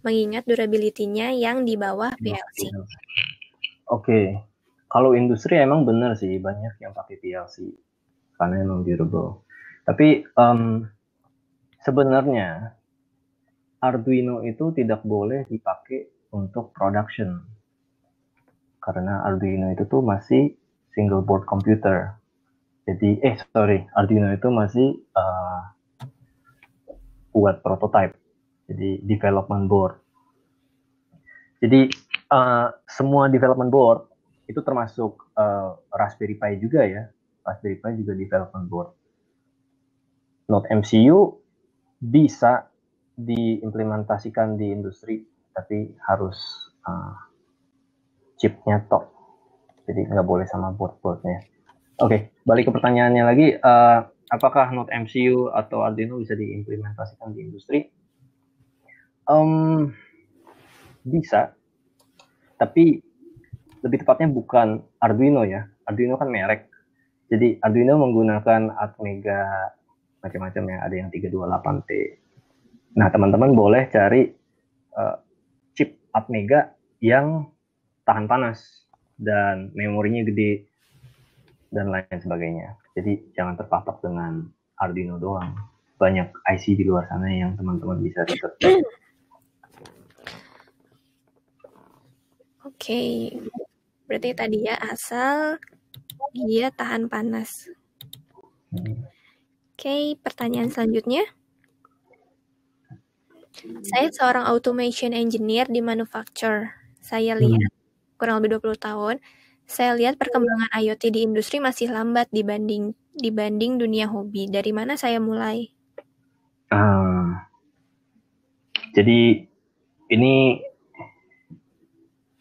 mengingat durability-nya yang di bawah PLC? Oke. Kalau industri emang benar sih, banyak yang pakai PLC karena emang durable. Tapi sebenarnya Arduino itu tidak boleh dipakai untuk production. Karena Arduino itu tuh masih single board computer. Jadi, Arduino itu masih buat prototype. Jadi, development board. Jadi, semua development board itu termasuk Raspberry Pi juga ya. Raspberry Pi juga development board. Node MCU bisa diimplementasikan di industri, tapi harus chipnya top. Jadi nggak boleh sama board-boardnya. Oke, balik ke pertanyaannya lagi. Apakah Node MCU atau Arduino bisa diimplementasikan di industri? Bisa, tapi lebih tepatnya bukan Arduino ya. Arduino kan merek. Jadi Arduino menggunakan Atmega macam-macam ya. Ada yang 328T. Nah, teman-teman boleh cari chip Atmega yang tahan panas dan memorinya gede dan lain sebagainya. Jadi jangan terpatok dengan Arduino doang. Banyak IC di luar sana yang teman-teman bisa riset. Oke, berarti tadi ya asal dia tahan panas. Oke, pertanyaan selanjutnya. Saya seorang automation engineer di manufacture. Saya lihat kurang lebih 20 tahun. Saya lihat perkembangan IoT di industri masih lambat dibanding dunia hobi. Dari mana saya mulai? Jadi ini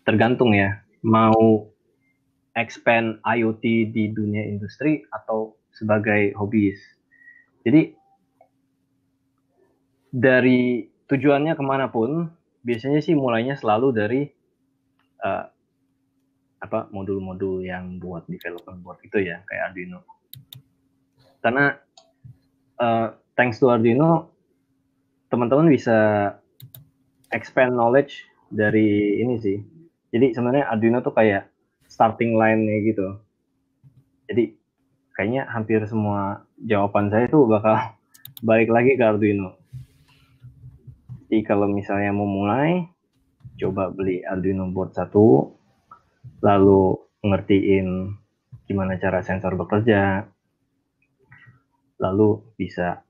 tergantung ya, mau expand IoT di dunia industri atau sebagai hobis. Jadi dari tujuannya kemanapun, biasanya sih mulainya selalu dari modul-modul yang buat development board itu ya, kayak Arduino. Karena thanks to Arduino, teman-teman bisa expand knowledge dari ini sih. Jadi sebenarnya Arduino tuh kayak starting line-nya gitu. Jadi kayaknya hampir semua jawaban saya tuh bakal balik lagi ke Arduino. Jadi kalau misalnya mau mulai, coba beli Arduino board 1, lalu ngertiin gimana cara sensor bekerja, lalu bisa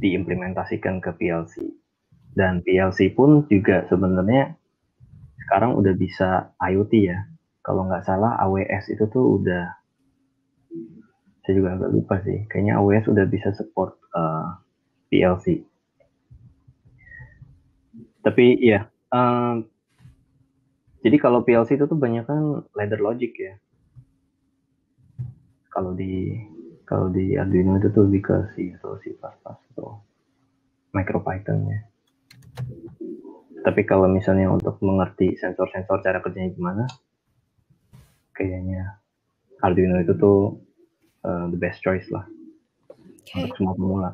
diimplementasikan ke PLC. Dan PLC pun juga sebenarnya sekarang udah bisa IoT ya. Kalau nggak salah AWS itu tuh udah, saya juga agak lupa sih, kayaknya AWS udah bisa support PLC. Tapi ya, jadi kalau PLC itu tuh banyak kan ladder logic ya. Kalau di Arduino itu tuh lebih ke C atau C++ atau MicroPython ya. Tapi kalau misalnya untuk mengerti sensor-sensor cara kerjanya gimana, kayaknya Arduino itu tuh the best choice lah untuk semua pemula.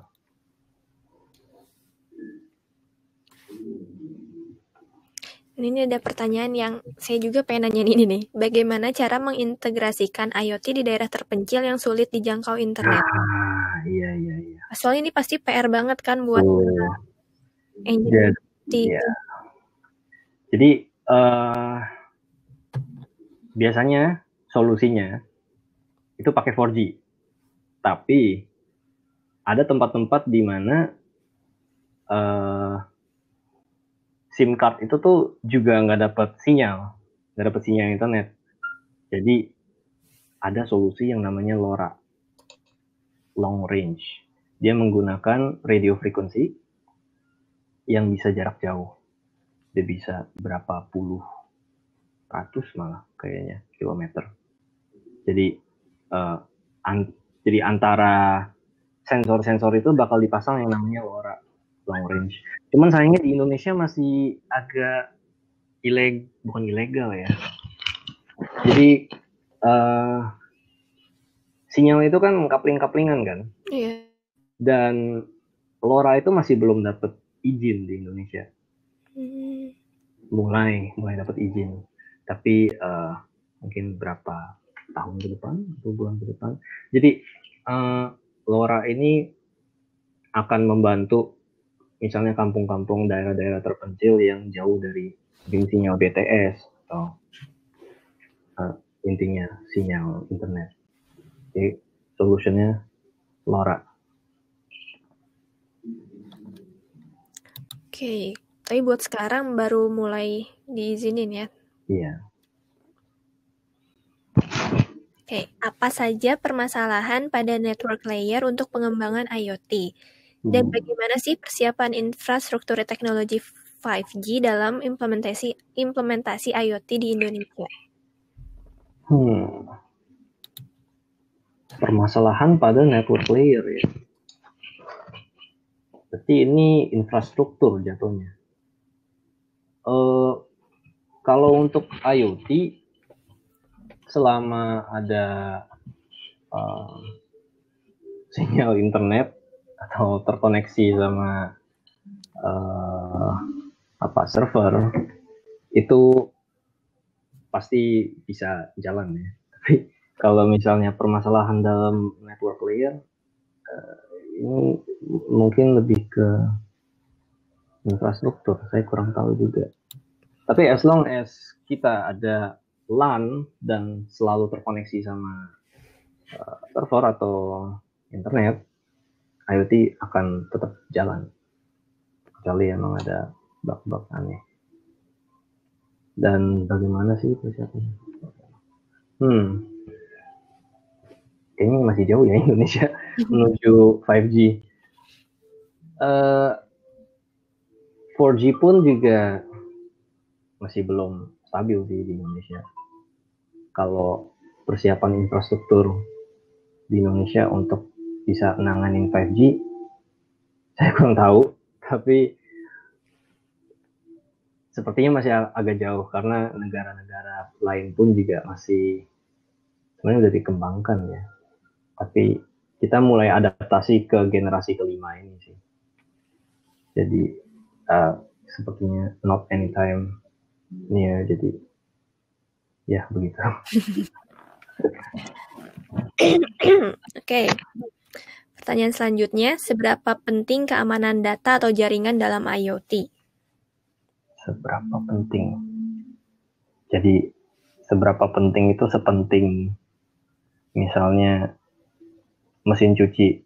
Ini ada pertanyaan yang saya juga pengen nanya ini nih. Bagaimana cara mengintegrasikan IoT di daerah terpencil yang sulit dijangkau internet? Iya. Soalnya ini pasti PR banget kan buat engineer. Jadi biasanya solusinya itu pakai 4G. Tapi ada tempat-tempat di mana SIM card itu tuh juga nggak dapat sinyal internet. Jadi ada solusi yang namanya LoRa, long range. Dia menggunakan radio frequency yang bisa jarak jauh. Dia bisa berapa puluh ratus malah kayaknya kilometer. Jadi jadi antara sensor-sensor itu bakal dipasang yang namanya LoRa, long range. Cuman sayangnya di Indonesia masih agak bukan ilegal ya. Jadi sinyal itu kan kapling-kaplingan kan. Iya. Dan LoRa itu masih belum dapat izin di Indonesia. Mulai dapat izin. Tapi mungkin berapa tahun ke depan atau bulan ke depan. Jadi LoRa ini akan membantu misalnya kampung-kampung, daerah-daerah terpencil yang jauh dari sinyal BTS atau intinya sinyal internet. Jadi solusinya LoRa. Oke, tapi buat sekarang baru mulai diizinin ya? Iya. Oke, apa saja permasalahan pada network layer untuk pengembangan IoT? Dan bagaimana sih persiapan infrastruktur teknologi 5G dalam implementasi IoT di Indonesia? Permasalahan pada network layer ya. Berarti ini infrastruktur jatuhnya. Kalau untuk IoT, selama ada sinyal internet atau terkoneksi sama server, itu pasti bisa jalan ya. Tapi kalau misalnya permasalahan dalam network layer, ini mungkin lebih ke infrastruktur, saya kurang tahu juga. Tapi as long as kita ada LAN dan selalu terkoneksi sama server atau internet, IoT akan tetap jalan. Kecuali emang ada bug-bug aneh. Dan bagaimana sih persiapannya? Kayaknya masih jauh ya Indonesia menuju 5G. 4G pun juga masih belum stabil sih di Indonesia. Kalau persiapan infrastruktur di Indonesia untuk bisa nanganin 5G, saya kurang tahu, tapi sepertinya masih agak jauh karena negara-negara lain pun juga masih sebenarnya udah dikembangkan ya. Tapi kita mulai adaptasi ke generasi kelima ini sih. Jadi sepertinya not anytime near. Jadi Ya, begitu. Oke. Pertanyaan selanjutnya, seberapa penting keamanan data atau jaringan dalam IoT? Seberapa penting? Jadi, seberapa penting itu sepenting misalnya mesin cuci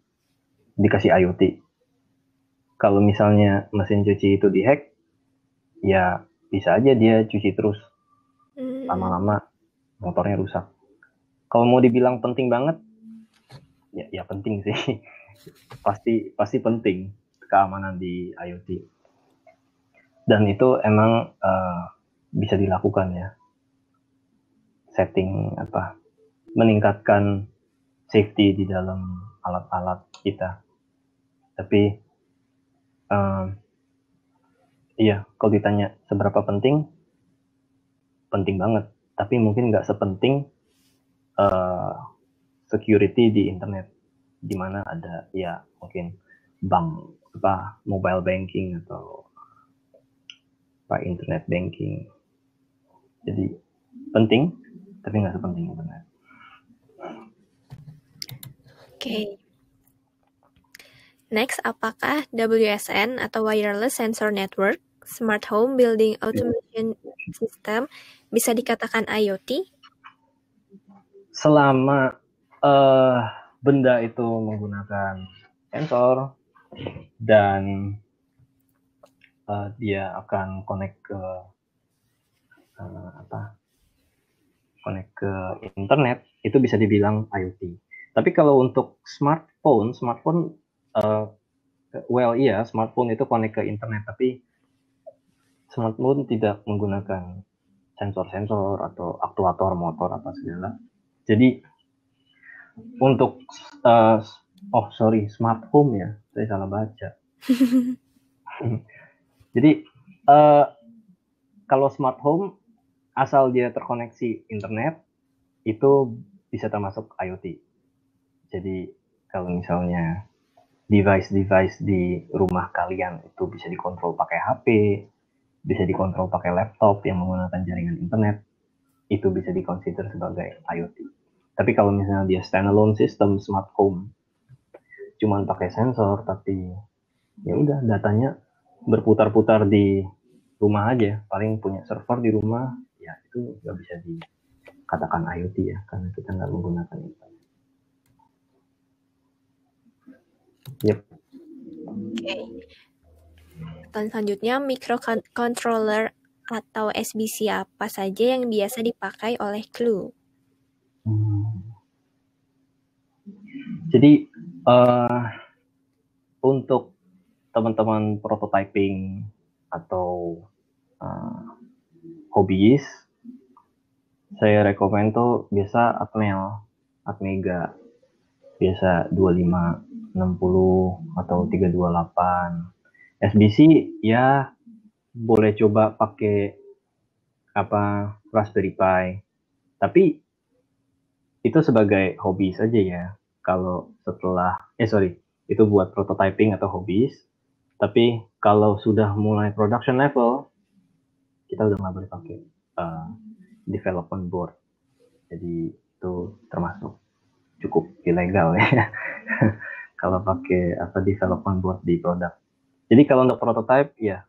dikasih IoT. Kalau misalnya mesin cuci itu dihack, ya bisa aja dia cuci terus. Lama-lama motornya rusak. Kalau mau dibilang penting banget, ya penting sih. pasti penting keamanan di IoT. Dan itu emang bisa dilakukan ya. Setting meningkatkan safety di dalam alat-alat kita. Tapi iya, kalau ditanya seberapa penting banget. Tapi mungkin nggak sepenting security di internet, di mana ada ya mungkin bank mobile banking atau internet banking. Jadi penting, tapi nggak sepenting internet. Oke. Next, apakah WSN atau Wireless Sensor Network, Smart Home Building Automation System bisa dikatakan IoT? Selama benda itu menggunakan sensor dan dia akan connect ke internet, itu bisa dibilang IoT. Tapi kalau untuk smartphone smartphone itu connect ke internet, tapi smartphone tidak menggunakan sensor-sensor atau aktuator motor apa segala. Jadi untuk smart home ya, saya salah baca. Jadi kalau smart home asal dia terkoneksi internet itu bisa termasuk IoT. Jadi kalau misalnya device di rumah kalian itu bisa dikontrol pakai HP, bisa dikontrol pakai laptop yang menggunakan jaringan internet, itu bisa dikonsider sebagai IoT. Tapi kalau misalnya dia standalone system smart home, cuman pakai sensor, tapi ya udah datanya berputar-putar di rumah aja, paling punya server di rumah, ya itu nggak bisa dikatakan IoT ya, karena kita nggak menggunakan internet. Yep. Oke. Pertanyaan selanjutnya, microcontroller atau SBC apa saja yang biasa dipakai oleh Clue? Jadi untuk teman-teman prototyping atau hobis, saya rekomend tuh biasa Atmega, biasa 25, 60 atau 328. SBC ya boleh coba pakai Raspberry Pi, tapi itu sebagai hobi saja ya. Kalau itu buat prototyping atau hobis. Tapi kalau sudah mulai production level, kita udah nggak boleh pakai development board. Jadi itu termasuk cukup ilegal ya. Kalau pakai development board di produk. Jadi kalau untuk prototype ya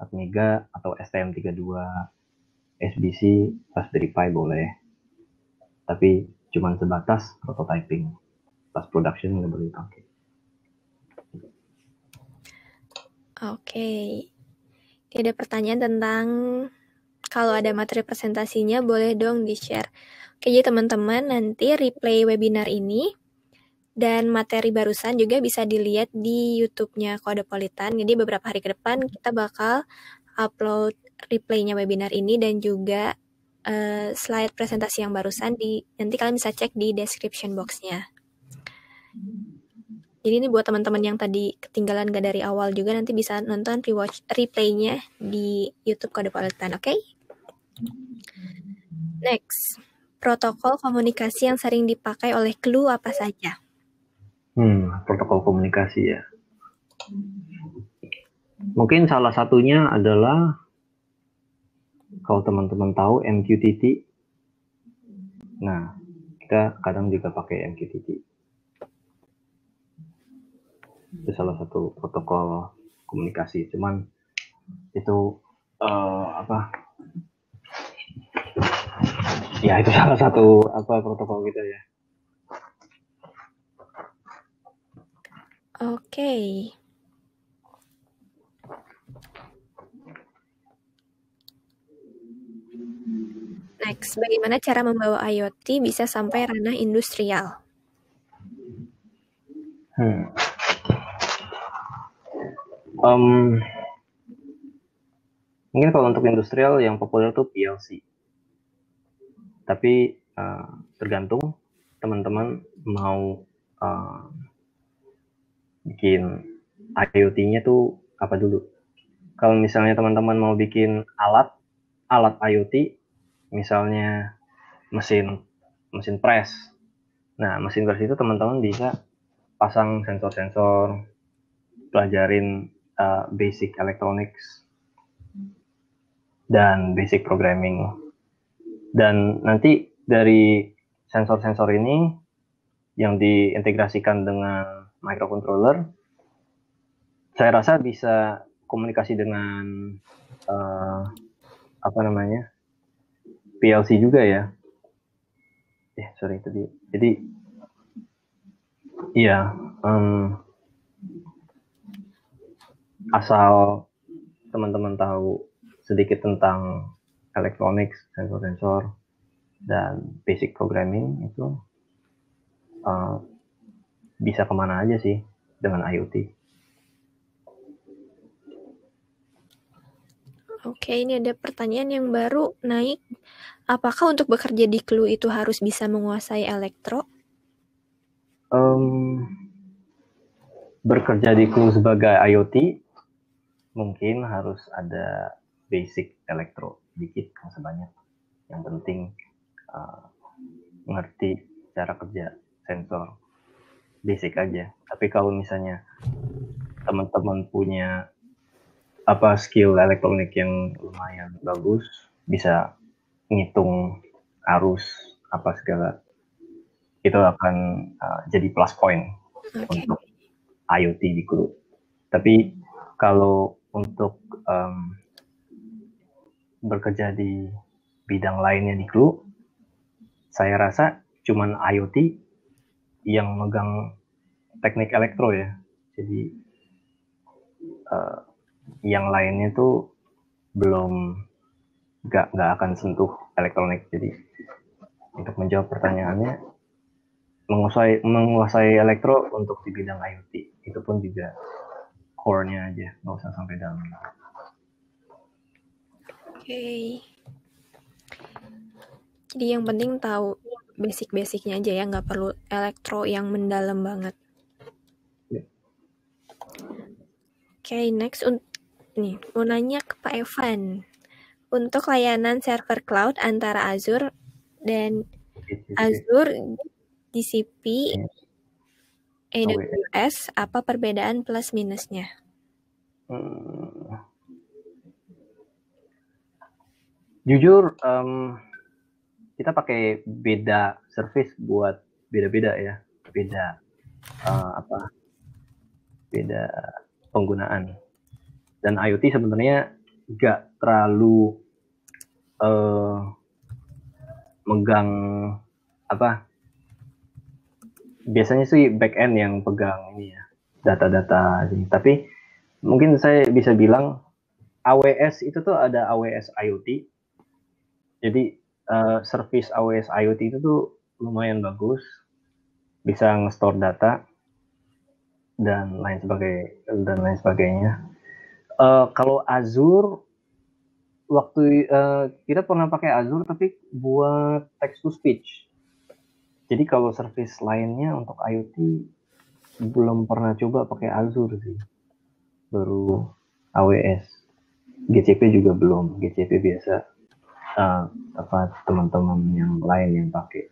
Atmega atau STM32, SBC, Raspberry Pi boleh. Tapi cuma sebatas prototyping. Pas production nggak boleh pakai. Oke. Ini ada pertanyaan tentang kalau ada materi presentasinya boleh dong di-share. Oke, jadi teman-teman nanti replay webinar ini dan materi barusan juga bisa dilihat di YouTube-nya Kodepolitan. Jadi beberapa hari ke depan kita bakal upload replaynya webinar ini dan juga slide presentasi yang barusan nanti kalian bisa cek di description box-nya. Jadi ini buat teman-teman yang tadi ketinggalan gak dari awal juga nanti bisa nonton replaynya di YouTube Kodepolitan, oke? Next, protokol komunikasi yang sering dipakai oleh Clue apa saja? Protokol komunikasi ya. Mungkin salah satunya adalah kalau teman-teman tahu MQTT, Nah, kita kadang juga pakai MQTT. Itu salah satu protokol komunikasi. Cuman itu apa? Ya itu salah satu protokol kita ya. Oke. Next, bagaimana cara membawa IoT bisa sampai ranah industrial? Mungkin kalau untuk industrial yang populer tuh PLC. Tapi tergantung teman-teman mau bikin IoT-nya tuh apa dulu. Kalau misalnya teman-teman mau bikin alat IoT, misalnya mesin press. Nah, mesin press itu teman-teman bisa pasang sensor-sensor, pelajarin basic electronics dan basic programming. Dan nanti dari sensor-sensor ini yang diintegrasikan dengan microcontroller, saya rasa bisa komunikasi dengan PLC juga ya. Sorry tadi. Jadi iya, asal teman-teman tahu sedikit tentang electronics, sensor-sensor, dan basic programming itu bisa kemana aja sih dengan IoT. Oke, ini ada pertanyaan yang baru naik. Apakah untuk bekerja di Clue itu harus bisa menguasai elektro? Bekerja di Clue sebagai IoT mungkin harus ada basic elektro dikit, nggak sebanyak. Yang penting ngerti cara kerja sensor, basic aja. Tapi kalau misalnya teman-teman punya skill elektronik yang lumayan bagus, bisa ngitung arus segala, itu akan jadi plus point untuk IoT di Clue. Tapi kalau untuk bekerja di bidang lainnya di Clue, saya rasa cuman IoT yang megang teknik elektro ya. Jadi yang lainnya tuh belum nggak akan sentuh elektronik. Jadi untuk menjawab pertanyaannya, menguasai elektro untuk di bidang IoT itu pun juga core-nya aja, nggak usah sampai dalam. Oke. Jadi yang penting tahu basic-basicnya aja ya, nggak perlu elektro yang mendalam banget. Oke, next nih mau nanya ke Pak Evan. Untuk layanan server cloud antara Azure dan Azure, GCP, AWS, apa perbedaan plus minusnya? Jujur, kita pakai beda service buat beda-beda ya, beda penggunaan. Dan IoT sebenarnya nggak terlalu megang biasanya sih back end yang pegang ini ya, data-data. Tapi mungkin saya bisa bilang AWS itu tuh ada AWS IoT. Jadi service AWS IoT itu tuh lumayan bagus, bisa nge-store data dan lain sebagainya. Kalau Azure, waktu kita pernah pakai Azure tapi buat text to speech. Jadi kalau service lainnya untuk IoT belum pernah coba pakai Azure sih, baru AWS. GCP juga belum, GCP biasa teman-teman yang lain yang pakai.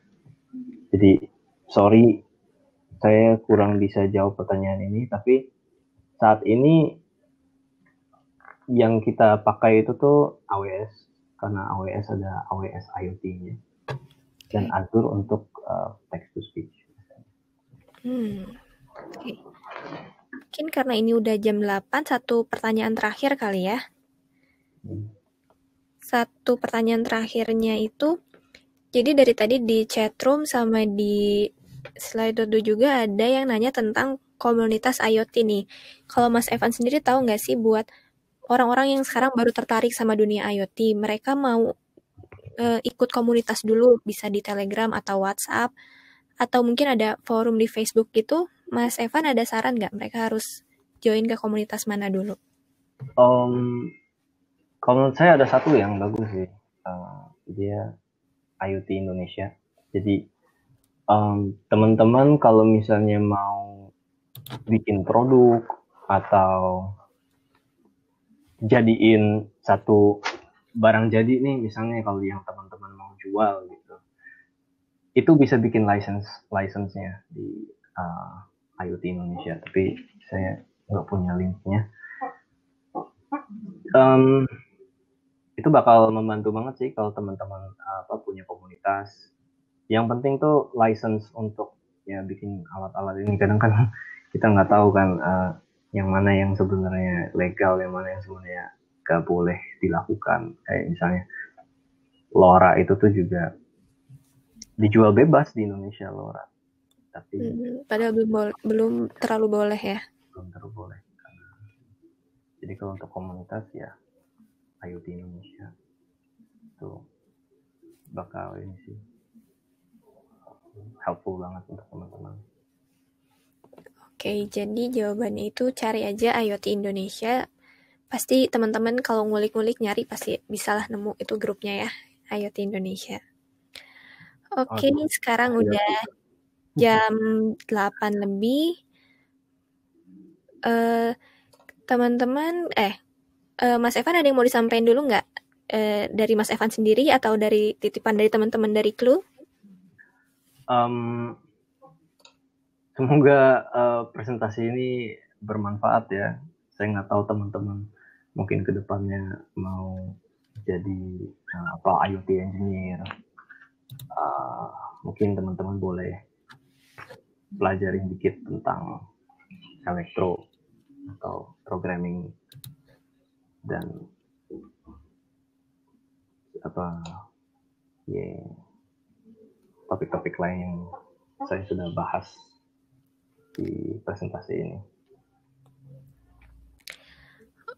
Jadi sorry, saya kurang bisa jawab pertanyaan ini, tapi saat ini yang kita pakai itu tuh AWS, karena AWS ada AWS IoT-nya. dan Azure untuk text to speech. Oke. Mungkin karena ini udah jam 8, satu pertanyaan terakhir kali ya. Satu pertanyaan terakhirnya itu, jadi dari tadi di chatroom sama di Slido juga ada yang nanya tentang komunitas IoT nih. Kalau Mas Evan sendiri tahu nggak sih buat orang-orang yang sekarang baru tertarik sama dunia IoT, mereka mau ikut komunitas dulu, bisa di Telegram atau WhatsApp, atau mungkin ada forum di Facebook gitu, Mas Evan ada saran nggak mereka harus join ke komunitas mana dulu? Kalau menurut saya ada satu yang bagus sih, dia IoT Indonesia. Jadi teman-teman kalau misalnya mau bikin produk atau jadiin satu barang jadi nih, misalnya kalau yang teman-teman mau jual gitu, itu bisa bikin license-nya di IoT Indonesia, tapi saya nggak punya linknya. Itu bakal membantu banget sih kalau teman-teman punya komunitas. Yang penting tuh license untuk ya bikin alat-alat ini. Kadang kan kita nggak tahu kan yang mana yang sebenarnya legal, yang mana yang sebenarnya nggak boleh dilakukan. Kayak misalnya LoRa itu tuh juga dijual bebas di Indonesia, LoRa. Tapi padahal belum terlalu boleh ya. Belum terlalu boleh. Jadi kalau untuk komunitas ya IoT Indonesia itu bakal ini sih helpful banget untuk teman-teman. Oke, jadi jawabannya itu cari aja IoT Indonesia. Pasti teman-teman kalau ngulik-ngulik nyari pasti bisalah nemu itu grupnya ya, IoT Indonesia. Oke, sekarang udah jam 8 lebih. Teman-teman, Mas Evan ada yang mau disampaikan dulu nggak? Dari Mas Evan sendiri atau dari titipan dari teman-teman dari Clue? Semoga presentasi ini bermanfaat ya. Saya nggak tahu teman-teman mungkin kedepannya mau jadi IoT engineer. Mungkin teman-teman boleh pelajarin dikit tentang elektro atau programming dan topik-topik lain yang saya sudah bahas di presentasi ini.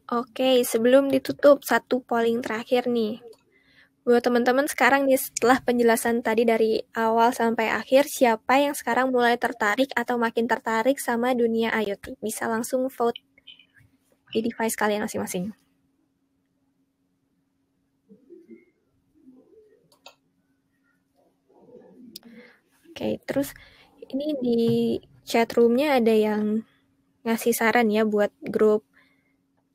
Oke, sebelum ditutup, satu polling terakhir nih. Buat teman-teman sekarang nih, setelah penjelasan tadi dari awal sampai akhir, siapa yang sekarang mulai tertarik atau makin tertarik sama dunia IoT? Bisa langsung vote di device kalian masing-masing. Oke, terus ini di chat room-nya ada yang ngasih saran ya buat grup,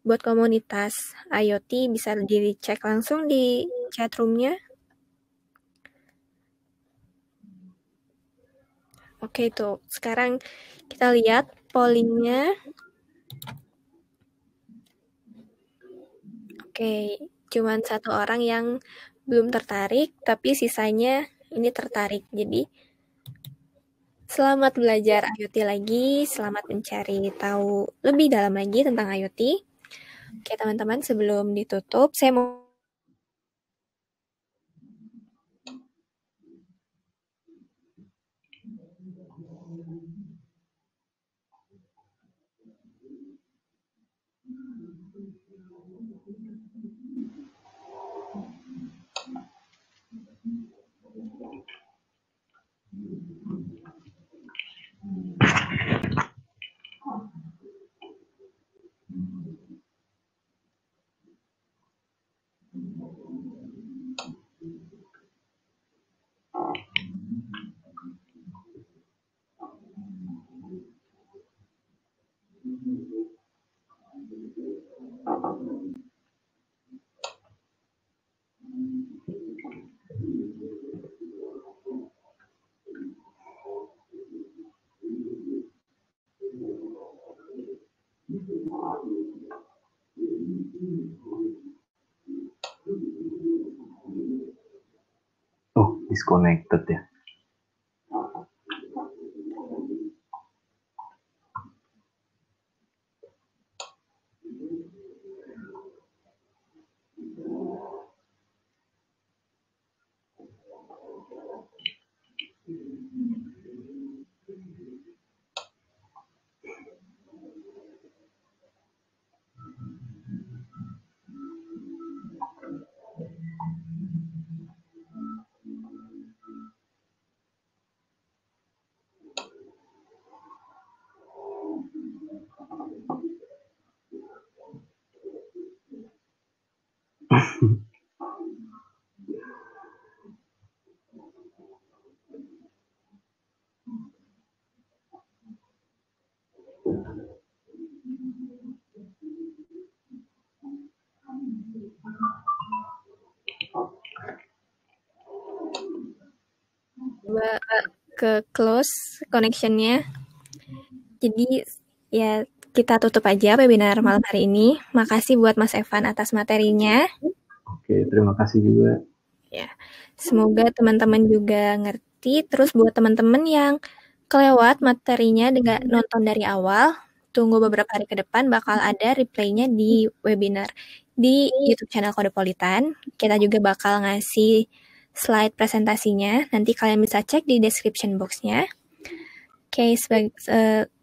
buat komunitas IoT, bisa dicek langsung di chat room-nya. Oke, tuh. Sekarang kita lihat polling-nya. Oke, cuman satu orang yang belum tertarik, tapi sisanya ini tertarik. Jadi, selamat belajar IoT lagi, selamat mencari tahu lebih dalam lagi tentang IoT. Oke, teman-teman, sebelum ditutup, saya mau disconnected ya. Coba ke close connection-nya. Jadi ya kita tutup aja webinar malam hari ini. Makasih buat Mas Evan atas materinya. Oke, terima kasih juga. Ya, semoga teman-teman juga ngerti. Terus buat teman-teman yang kelewat materinya dengan nonton dari awal, tunggu beberapa hari ke depan bakal ada replaynya di webinar di YouTube channel Kodepolitan. Kita juga bakal ngasih slide presentasinya. Nanti kalian bisa cek di description box-nya. Oke,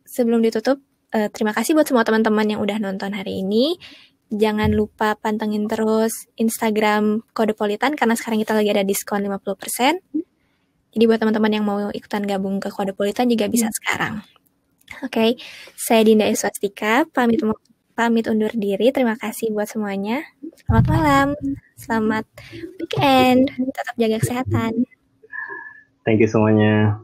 sebelum ditutup, terima kasih buat semua teman-teman yang udah nonton hari ini. Jangan lupa pantengin terus Instagram Kodepolitan karena sekarang kita lagi ada diskon 50%. Jadi buat teman-teman yang mau ikutan gabung ke Kodepolitan juga bisa sekarang. Oke, saya Dinda Eswastika, pamit undur diri. Terima kasih buat semuanya. Selamat malam, selamat weekend, tetap jaga kesehatan. Thank you semuanya.